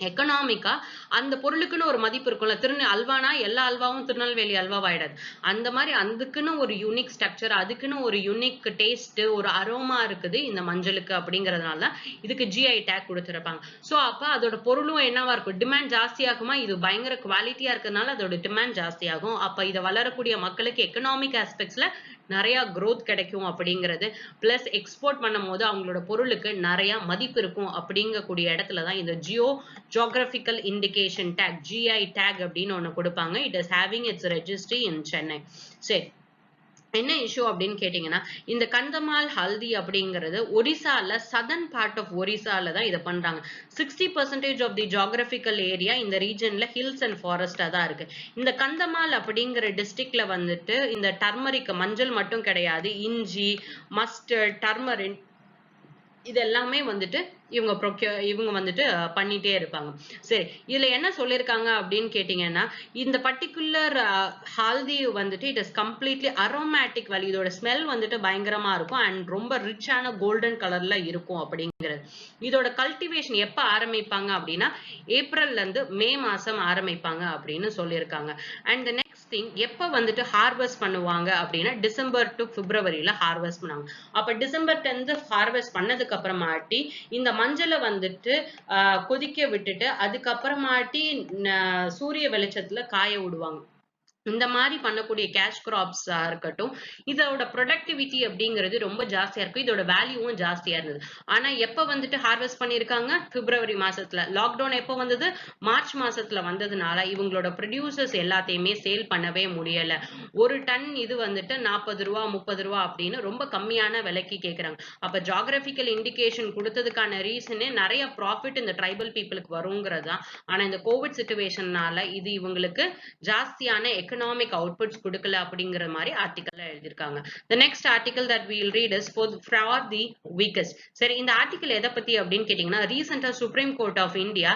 எக்கனாமிக்கா அந்த பொருளுக்குன்னு ஒரு மதிப்பு இருக்கும்ல. அல்வானா எல்லா அல்வாவும் திருநெல்வேலி அல்வாவாயிடாது. அந்த மாதிரி அதுக்குன்னு ஒரு யூனிக் ஸ்ட்ரக்சர், அதுக்குன்னு ஒரு யூனிக் டேஸ்ட், ஒரு அரோமா இருக்குது இந்த மஞ்சளுக்கு அப்படிங்கறதுனால இதுக்கு ஜிஐ டேக் கொடுத்திருப்பாங்க. சோ அப்ப அதோட பொருளும் என்னவா இருக்கும், டிமாண்ட் ஜாஸ்தியாகுமா. இது பயங்கர குவாலிட்டியா இருக்கிறதுனால அதோட டிமாண்ட் ஜாஸ்தியாகும். அப்ப இதை வளரக்கூடிய மக்களுக்கு எக்கனாமிக் ஆஸ்பெக்ட்ஸ்ல நிறைய growth கிடைக்கும் அப்படிங்கிறது. பிளஸ் எக்ஸ்போர்ட் பண்ணும் போது அவங்களோட பொருளுக்கு நிறைய மதிப்பு இருக்கும் அப்படிங்கக்கூடிய இடத்துலதான் இந்த geographical indication tag GI tag அப்படின்னு ஒண்ணு கொடுப்பாங்க. It is having its registry in Chennai. சரி, என்ன இஷ்யூ அப்படின்னு கேட்டீங்கன்னா இந்த கந்தமால் ஹல்தி அப்படிங்கிறது ஒரிசால சதர்ன் பார்ட் ஆஃப் ஒரிசால தான் இதை பண்றாங்க. 60% ஆஃப் தி ஜியோகிராபிக்கல் ஏரியா இந்த ரீஜன்ல ஹில்ஸ் அண்ட் ஃபாரஸ்டா தான் இருக்கு. இந்த கந்தமால் அப்படிங்கிற டிஸ்ட்ரிக்ட்ல வந்துட்டு இந்த டர்மரிக் மஞ்சள் மட்டும் கிடையாது, இஞ்சி, மஸ்டர்ட், டர்மரின் இது எல்லாமே வந்துட்டு இவங்க வந்துட்டு பண்ணிட்டே இருப்பாங்க. சரி, இதுல என்ன சொல்லிருக்காங்க அப்படின்னு கேட்டீங்கன்னா இந்த பர்டிகுலர் ஹால்தி வந்துட்டு it is completely aromatic value. இதோட ஸ்மெல் வந்துட்டு பயங்கரமா இருக்கும் அண்ட் ரொம்ப ரிச்சான கோல்டன் கலர்ல இருக்கும் அப்படிங்கிறது. இதோட கல்டிவேஷன் எப்ப ஆரம்பிப்பாங்க அப்படின்னா ஏப்ரல்ல இருந்து மே மாசம் ஆரம்பிப்பாங்க அப்படின்னு சொல்லியிருக்காங்க. அண்ட் நெக்ஸ்ட் திங் எப்ப வந்துட்டு ஹார்வெஸ்ட் பண்ணுவாங்க அப்படின்னா டிசம்பர் டு பிப்ரவரியில ஹார்வெஸ்ட் பண்ணுவாங்க. அப்ப டிசம்பர் 10th ஹார்வெஸ்ட் பண்ணதுக்கு அப்புறமாட்டி இந்த மஞ்சளை வந்துட்டு கொதிக்க விட்டுட்டு அதுக்கப்புறமாட்டி சூரிய வெளிச்சத்துல காய விடுவாங்க. இந்த மாதிரி பண்ணக்கூடிய கேஷ் கிராப்ஸா இருக்கட்டும், இதோட ப்ரொடக்டிவிட்டி அப்படிங்கிறது ரொம்ப ஜாஸ்தியா இருக்கும். இதோட வேல்யூவும் ஜாஸ்தியா இருந்தது. ஆனா எப்ப வந்துட்டு ஹார்வெஸ்ட் பண்ணிருக்காங்க? பிப்ரவரி மாசத்துல. லாக்டவுன் எப்ப வந்தது? மார்ச் மாசத்துல வந்ததுனால இவங்களோட ப்ரொடியூசர்ஸ் எல்லாத்தையுமே சேல் பண்ணவே முடியல. ஒரு டன் இது வந்துட்டு 40 ரூபா 30 ரூபா அப்படின்னு ரொம்ப கம்மியான விலைக்கு கேக்குறாங்க. அப்ப ஜியோகிராபிக்கல் இண்டிகேஷன் கொடுத்ததுக்கான ரீசனே நிறைய ப்ராஃபிட் இந்த ட்ரைபல் பீப்புளுக்கு வருங்கிறது தான். ஆனா இந்த கோவிட் சிச்சுவேஷன்னால இது இவங்களுக்கு ஜாஸ்தியான economic outputs கொடுக்கல அப்படிங்கிற மாதிரி ஆர்டிக்கல்ல எழுதியிருக்காங்க. The next article that we'll read is for the weakest. சரி, இந்த ஆர்டிக்கல் எதை பத்தி அப்படின்னு கேட்டீங்கன்னா, ரீசெண்டா சுப்ரீம் கோர்ட் ஆஃப் இந்தியா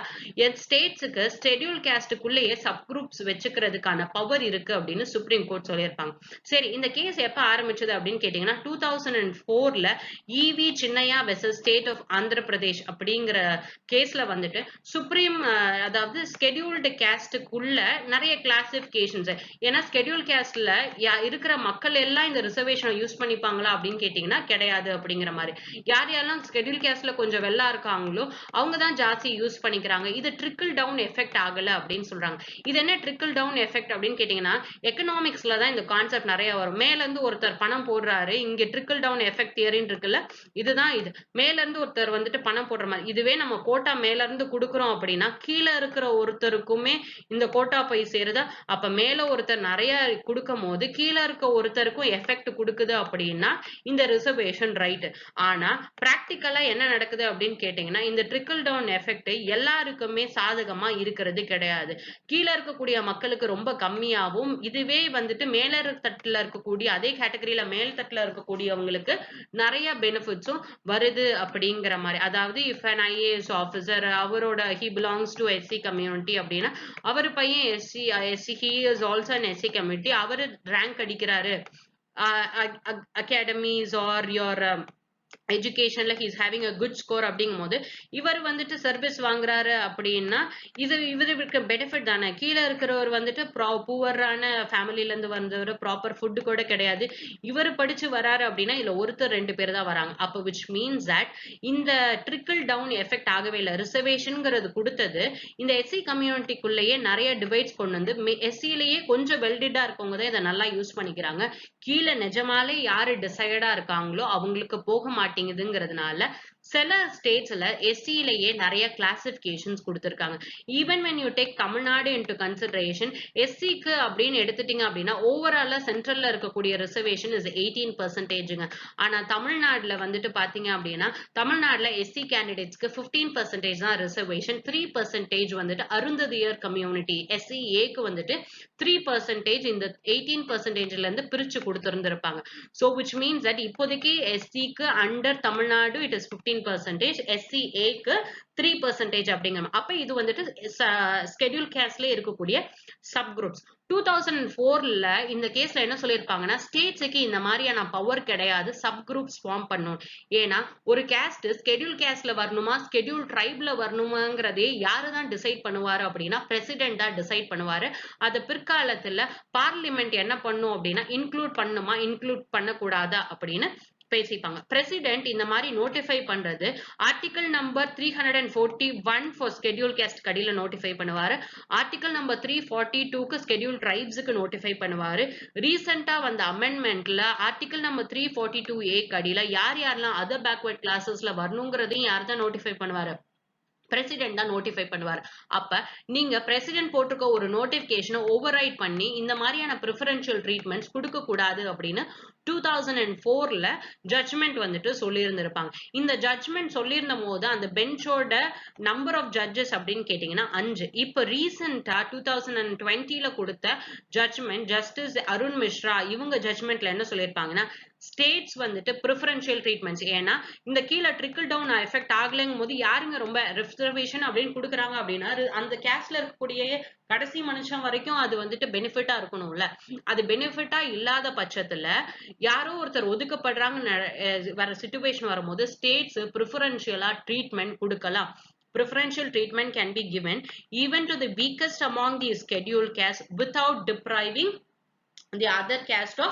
ஸ்டேட்ஸுக்கு ஷெட்யூல் காஸ்டுக்குள்ளேயே சப் குரூப்ஸ் வச்சுக்கிறதுக்கான பவர் இருக்கு அப்படின்னு சுப்ரீம் கோர்ட் சொல்லியிருப்பாங்க. சரி, இந்த கேஸ் எப்ப ஆரம்பிச்சது அப்படின்னு கேட்டீங்கன்னா 2004ல EV Chinnaiah versus state of Andhra Pradesh அப்படிங்கிற கேஸ்ல வந்துட்டு சுப்ரீம் அதாவது ஸ்கெடியூல்டு காஸ்டுக்குள்ள நிறைய கிளாசிபிகேஷன்ஸ், ஏன்னா ஸ்கெடியூல் காஸ்ட்ல இருக்கிற மக்கள் எல்லாம் இந்த ரிசர்வேஷனை யூஸ் பண்ணிப்பாங்களா அப்படின்னு கேட்டீங்கன்னா கிடையாது அப்படிங்கிற மாதிரி. யார் யாரெல்லாம் ஸ்கெடியூல் காஸ்ட்ல கொஞ்சம் வெள்ளா இருக்காங்களோ அவங்க தான் ஜாஸ்தி யூஸ் பண்ணிக்கிறாங்க. இது ட்ரிக்கிள் டவுன் எஃபெக்ட் ஆகல அப்படின்னு சொல்றாங்க. இது என்ன ட்ரிக்கிள் டவுன் எஃபெக்ட் அப்படின்னு கேட்டீங்கன்னா, எக்கனாமிக்ஸ்ல தான் இந்த கான்செப்ட் நிறைய வரும். மேல இருந்து ஒருத்தர் பணம் போடுறாரு, இங்க ட்ரிக்கிள் டவுன் எஃபெக்ட் தியரின்னு இருக்குல்ல, இதுதான் இது. மேல இருந்து ஒருத்தர் வந்துட்டு பணம் போடுற மாதிரி. இதுவே நம்ம கோட்டா மேல இருந்து கொடுக்குறோம் அப்படின்னா கீழே இருக்கிற ஒருத்தருக்குமே இந்த கோட்டா போய் சேருதா? அப்ப மேல ஒருத்தர் நிறைய கொடுக்கும் போது கீழே இருக்க ஒருத்தருக்கும் எஃபெக்ட் கொடுக்குது அப்படின்னா இந்த ரிசர்வேஷன் ரைட். ஆனா பிராக்டிக்கலா என்ன நடக்குது அப்படின்னு கேட்டீங்கன்னா, இந்த ட்ரிக்கிள் டவுன் எஃபெக்ட் எல்லாருக்குமே சாதகமா இருக்கிறது கிடையாது. கீழே இருக்கக்கூடிய மக்களுக்கு ரொம்ப கம்மியாகவும், இதுவே வந்துட்டு மேல தட்டுல இருக்கக்கூடிய அதே கேட்டகரியில மேல் தட்டுல இருக்கக்கூடியவங்களுக்கு நிறைய பெனிஃபிட்ஸும் வருது அப்படிங்கிற மாதிரி. அதாவது இஃப் an IAS ஆஃபீஸர் அவரோட he belongs to SC community அப்படின்னா அவர் பையன் SC he is also an SC community, அவரு ரேங்க் அடிக்கிறாரு அகாடமிஸ் ஆர் யோர் எஜுகேஷன்ல he is having a good score அப்படிங்கும் போது இவர் வந்துட்டு சர்வீஸ் வாங்குறாரு அப்படின்னா இவருக்கு பெனிஃபிட் தானே. கீழே இருக்கிறவர் வந்துட்டு புவரான ஃபேமிலில இருந்து வந்தவர், ப்ராப்பர் ஃபுட் கூட கிடையாது, இவர் படிச்சு வராரு அப்படின்னா இல்ல ஒருத்தர் 2 பேர் தான் வராங்க. அப்போ which means that இந்த ட்ரிக்கிள் டவுன் எஃபெக்ட் ஆகவே இல்லை. ரிசர்வேஷன்ங்கிறது கொடுத்தது இந்த எஸ்சி கம்யூனிட்டிக்குள்ளேயே நிறைய டிவைட்ஸ் கொண்டு வந்து எஸ்சிலேயே கொஞ்சம் வெல்டிடா இருக்கவங்க தான் இதை நல்லா யூஸ் பண்ணிக்கிறாங்க. கீழே நிஜமாலே யாரு டிசைடா இருக்காங்களோ அவங்களுக்கு போக மாட்டேங்குதுங்கிறதுனால சில ஸ்டேட்ஸ்ல எஸ்சிலேயே நிறைய கிளாசிபிகேஷன்ஸ் கொடுத்திருக்காங்க. Even when you take Tamil Nadu into consideration, எஸ்சிக்கு அப்படின்னு எடுத்துட்டீங்க அப்படின்னா ஓவராலா சென்ட்ரல்ல இருக்கக்கூடிய ரிசர்வேஷன் இஸ் 18%. ஆனா தமிழ்நாடுல வந்துட்டு பாத்தீங்க அப்படின்னா தமிழ்நாடுல எஸ்சி கேண்டிடேட்ஸ்க்கு 15% தான் ரிசர்வேஷன். 3% வந்துட்டு அருந்ததியர் கம்யூனிட்டி SCAக்கு வந்துட்டு 3% இந்த 18%ல இருந்து பிரிச்சு கொடுத்திருந்திருப்பாங்க. So which means that இப்போதைக்கு எஸ்சிக்கு அண்டர் தமிழ்நாடு it is 15%, SCAக்கு 3% அப்படிங்கிற. அப்ப இது வந்துட்டு ஸ்கெடியூல் காஸ்ட்ல இருக்கக்கூடிய சப் குரூப்ஸ். 2004ல இந்த கேஸ்ல என்ன சொல்லியிருப்பாங்கன்னா, ஸ்டேட்ஸுக்கு இந்த மாதிரியான பவர் கிடையாது சப் குரூப்ஸ் ஃபார்ம் பண்ணும். ஏன்னா ஒரு கேஸ்ட் ஸ்கெடியூல் காஸ்ட்ல வரணுமா ஸ்கெடியூல் ட்ரைப்ல வரணுமாங்கிறதே யாருதான் டிசைட் பண்ணுவாரு அப்படின்னா பிரசிடென்ட் தான் டிசைட் பண்ணுவாரு. அது பிற்காலத்துல பார்லிமெண்ட் என்ன பண்ணும் அப்படின்னா இன்க்ளூட் பண்ணுமா இன்க்ளூட் பண்ணக்கூடாதா அப்படின்னு பேசிப்பாங்க. பிரசிடென்ட் இந்த மாதிரி நோட்டிஃபை பண்றது article number 341 for schedule caste கடியில நோட்டிஃபை பண்ணுவாரு. ஆர்டிகல் நம்பர் 342க்கு ஸ்கெடியூல் ட்ரைப்ஸுக்கு நோட்டிஃபை பண்ணுவாரு. ரீசெண்டா வந்த அமெண்ட்மெண்ட்ல ஆர்டிகல் நம்பர் 342A கடியில யார் யாரெல்லாம் அதர் பேக்வர்ட் கிளாஸஸ்ல வரணுங்கிறதையும் யார் தான் நோட்டிஃபை பண்ணுவாரு? பிரசிடென்ட் தான் நோட்டிஃபை பண்ணுவார். அப்ப நீங்க பிரசிடென்ட் போட்டிருக்க ஒரு நோட்டிபிகேஷனை ஓவர் ரைட் பண்ணி இந்த மாதிரியான ப்ரிஃபரன்ஷியல் ட்ரீட்மெண்ட்ஸ் கொடுக்க கூடாது அப்படின்னு 2004ல ஜட்ஜ்மெண்ட் வந்துட்டு சொல்லியிருந்திருப்பாங்க. இந்த ஜட்ஜ்மெண்ட் சொல்லியிருந்த போது அந்த பெஞ்சோட நம்பர் ஆஃப் ஜட்ஜஸ் அப்படின்னு கேட்டீங்கன்னா 5. இப்ப ரீசெண்டா 2020ல கொடுத்த ஜட்ஜ்மெண்ட் ஜஸ்டிஸ் அருண் மிஸ்ரா இவங்க ஜட்ஜ்மெண்ட்ல என்ன சொல்லியிருப்பாங்கன்னா, ஸ்டேட்ஸ் வந்துட்டு ப்ரிஃபரன்ஷியல் ட்ரீட்மெண்ட்ஸ், ஏன்னா இந்த கீழே ட்ரிக்கிள் டவுன் எஃபெக்ட் ஆகலைங்கும் போது யாருங்க ரொம்ப ரிசர்வேஷன் அப்படின்னு கொடுக்குறாங்க அப்படின்னா அந்த கேஸ்ட்ல இருக்கக்கூடிய கடைசி மனுஷன் வரைக்கும் அது வந்துட்டு பெனிஃபிட்டா இருக்கணும்ல. அது பெனிஃபிட்டா இல்லாத பட்சத்துல யாரோ ஒருத்தர் ஒதுக்கப்படுறாங்க வர சிச்சுவேஷன் வரும்போது ஸ்டேட்ஸ் ப்ரிஃபரன்ஷியலா ட்ரீட்மெண்ட் கொடுக்கலாம். preferential treatment can be given even to the weakest among the scheduled castes without depriving the other caste of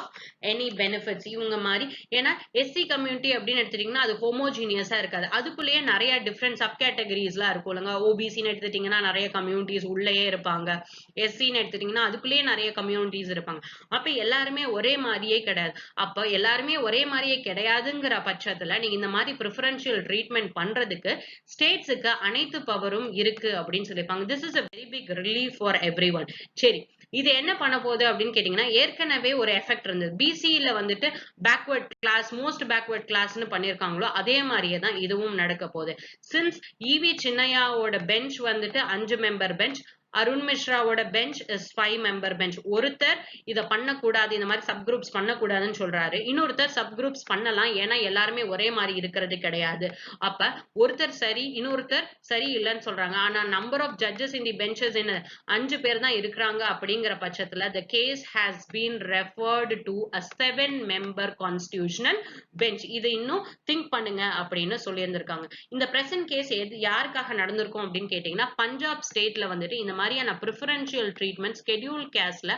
any benefits. இவங்க மாதிரி ஏன்னா எஸ்சி கம்யூனிட்டி அப்படின்னு எடுத்துட்டீங்கன்னா அது ஹோமோஜீனியஸா இருக்காது, அதுக்குள்ளேயே நிறைய டிஃப்ரெண்ட் சப் கேட்டகரிஸ்லாம் இருக்கும் இல்லைங்க. ஓபிசின்னு எடுத்துட்டீங்கன்னா நிறைய கம்யூனிட்டிஸ் உள்ளேயே இருப்பாங்க, எஸ்சின்னு எடுத்துட்டீங்கன்னா அதுக்குள்ளேயே நிறைய கம்யூனிட்டிஸ் இருப்பாங்க. அப்ப எல்லாருமே ஒரே மாதிரியே கிடையாது. அப்ப எல்லாருமே ஒரே மாதிரியே கிடையாதுங்கிற பட்சத்துல நீங்க இந்த மாதிரி ப்ரிஃபரன்ஷியல் ட்ரீட்மெண்ட் பண்றதுக்கு ஸ்டேட்ஸுக்கு அனைத்து பவரும் இருக்கு அப்படின்னு சொல்லியிருப்பாங்க. This is a very big relief for everyone. சரி, இது என்ன பண்ண போகுது அப்படின்னு கேட்டீங்கன்னா, ஏற்கனவே ஒரு எஃபெக்ட் இருந்தது. பிசியில வந்துட்டு பேக்வர்ட் கிளாஸ், மோஸ்ட் பேக்வர்ட் கிளாஸ்னு பண்ணிருக்காங்களோ அதே மாதிரியே தான் இதுவும் நடக்க போகுது. சின்ஸ் இவி சின்னையாவோட பெஞ்ச் வந்துட்டு 5 மெம்பர் பெஞ்ச், அருண் மிஸ்ராவோட பெஞ்ச் இஸ் 5 மெம்பர் பெஞ்ச். ஒருத்தர் இதை பண்ணக்கூடாது, இந்த மாதிரி சப் குரூப்ஸ் பண்ணக்கூடாதுன்னு சொல்றாரு, இன்னொருத்தர் சப் குரூப்ஸ் பண்ணலாம் ஏன்னா எல்லாருமே ஒரே மாதிரி இருக்கிறது கிடையாது. அப்ப ஒருத்தர் சரி இன்னொருத்தர் சரி இல்லைன்னு சொல்றாங்க. ஆனா number of judges in the benches 5 பேர் தான் இருக்கிறாங்க. அப்படிங்கிற பட்சத்துல the case has been referred to a 7 member constitutional bench. இது இன்னும் திங்க் பண்ணுங்க அப்படின்னு சொல்லியிருந்திருக்காங்க. இந்த பிரசன்ட் கேஸ் யாருக்காக நடந்திருக்கும் அப்படின்னு கேட்டீங்கன்னா, பஞ்சாப் ஸ்டேட்ல வந்துட்டு இந்த மாதிரியான ப்ரிஃபரன்ஷியல் ட்ரீட்மெண்ட் ஸ்கெடியூல் கேஸ்ட்ல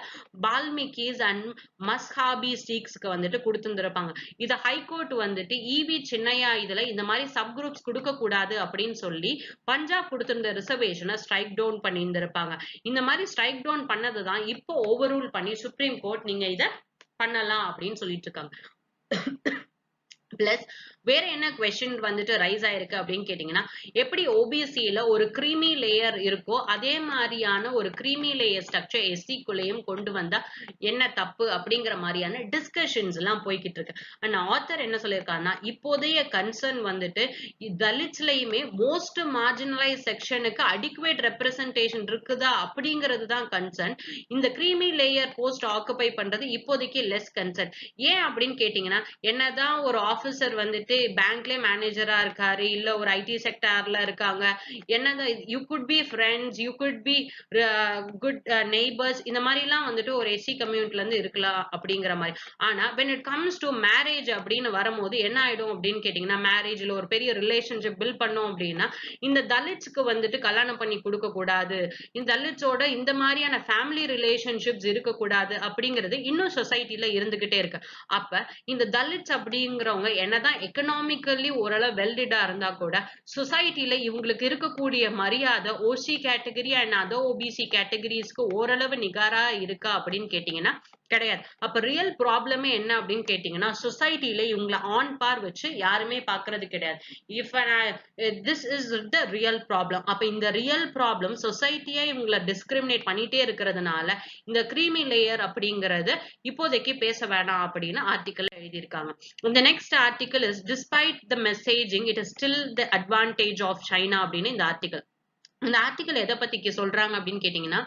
பால்மிகிஸ் அண்ட் மஸ்ஹாபி சீக்ஸ்க்கு வந்துட்டு கொடுத்துருப்பாங்க. இத ஹைகோர்ட் வந்துட்டு இவி சின்னையா இதுல இந்த மாதிரி சப் குரூப்ஸ் கொடுக்க கூடாது அப்படின்னு சொல்லி பஞ்சாப் கொடுத்திருந்த ரிசர்வேஷனை ஸ்ட்ரைக் டவுன் பண்ணியிருந்திருப்பாங்க. இந்த மாதிரி ஸ்ட்ரைக் டவுன் பண்ணதுதான் இப்போ ஓவர் ரூல் பண்ணி சுப்ரீம் கோர்ட் நீங்க இத பண்ணலாம் அப்படின்னு சொல்லிட்டு இருக்காங்க. பிளஸ் வேற என்ன கொஸ்டின் வந்துட்டு ரைஸ் ஆயிருக்கு அப்படின்னு கேட்டீங்கன்னா, எப்படி ஓபிசியில ஒரு கிரீமி லேயர் இருக்கோ அதே மாதிரியான ஒரு கிரீமி லேயர் ஸ்ட்ரக்சர் எஸ்சிக்குள்ளேயும் கொண்டு வந்தா என்ன தப்பு அப்படிங்கிற மாதிரியான டிஸ்கஷன்ஸ் எல்லாம் போய்கிட்டு இருக்கு. அண்ட் ஆத்தர் என்ன சொல்லியிருக்காருன்னா, இப்போதைய கன்சர்ன் வந்துட்டு தலித்ஸ்லயுமே மோஸ்ட் மார்ஜினலைஸ் செக்ஷனுக்கு அடிக்குவேட் ரெப்ரசன்டேஷன் இருக்குதா அப்படிங்கிறது தான் கன்சர்ன். இந்த கிரீமி லேயர் போஸ்ட் ஆக்குபை பண்றது இப்போதைக்கு லெஸ் கன்சர்ன். ஏன் அப்படின்னு கேட்டீங்கன்னா, என்னதான் ஒரு ஆபீசர் வந்துட்டு பேங்க்ல மேனேஜரா இருக்காரு, இல்ல ஒரு ஐடி செக்டார்ல இருக்காங்க, என்னது you could be friends, you could be good neighbours, இந்த மாதிரி எல்லாம் வந்துட்டு ஒரு எஸ்சி கம்யூனிட்டில இருந்து இருக்கலாம் அப்படிங்கிற மாதிரி. ஆனா when it comes to marriage அப்படின்னு வரும்போது என்ன ஆயிடும் அப்படின்னு கேட்டீங்கன்னா, மேரேஜ்ல ஒரு பெரிய ரிலேஷன்ஷிப் பில்ட் பண்ணோம் அப்படின்னா இந்த தலித்ஸ்க்கு வந்துட்டு கல்யாணம் பண்ணி கொடுக்க கூடாது, இந்த தலித்ஸோட இந்த மாதிரியான ஃபேமிலி ரிலேஷன்ஷிப்ஸ் இருக்கக்கூடாது அப்படிங்கிறது இன்னும் சொசைட்டில இருந்துகிட்டே இருக்கு. அப்ப இந்த தலித்ஸ் அப்படிங்கிறவங்க என்னதான் எக்கனாமிக்கலி ஓரளவு வெல்டிடா இருந்தா கூட சொசைட்டில இவங்களுக்கு இருக்கக்கூடிய மரியாதை OC category and other OBC கேட்டகரிஸ்க்கு ஓரளவு நிகரா இருக்கா அப்படின்னு கேட்டீங்கன்னா கிடையாது. அப்ப ரியல் ப்ராப்ளமே என்ன அப்படின்னு கேட்டீங்கன்னா, சொசைட்டில இவங்களை ஆன் பார் வச்சு யாருமே பாக்குறது கிடையாது. If this is the real problem. அப்ப இந்த ரியல் ப்ராப்ளம் சொசைட்டியா இவங்களை டிஸ்கிரிமினேட் பண்ணிட்டே இருக்கிறதுனால இந்த கிரீமி லேயர் அப்படிங்கறது இப்போதைக்கு பேச வேணாம் அப்படின்னு ஆர்டிக்கல் எழுதியிருக்காங்க. The next article is despite the messaging it is still the advantage of China அப்படின்னு இந்த ஆர்டிக்கல். இந்த ஆர்டிக்கல் எதை பத்தி சொல்றாங்க அப்படின்னு கேட்டீங்கன்னா,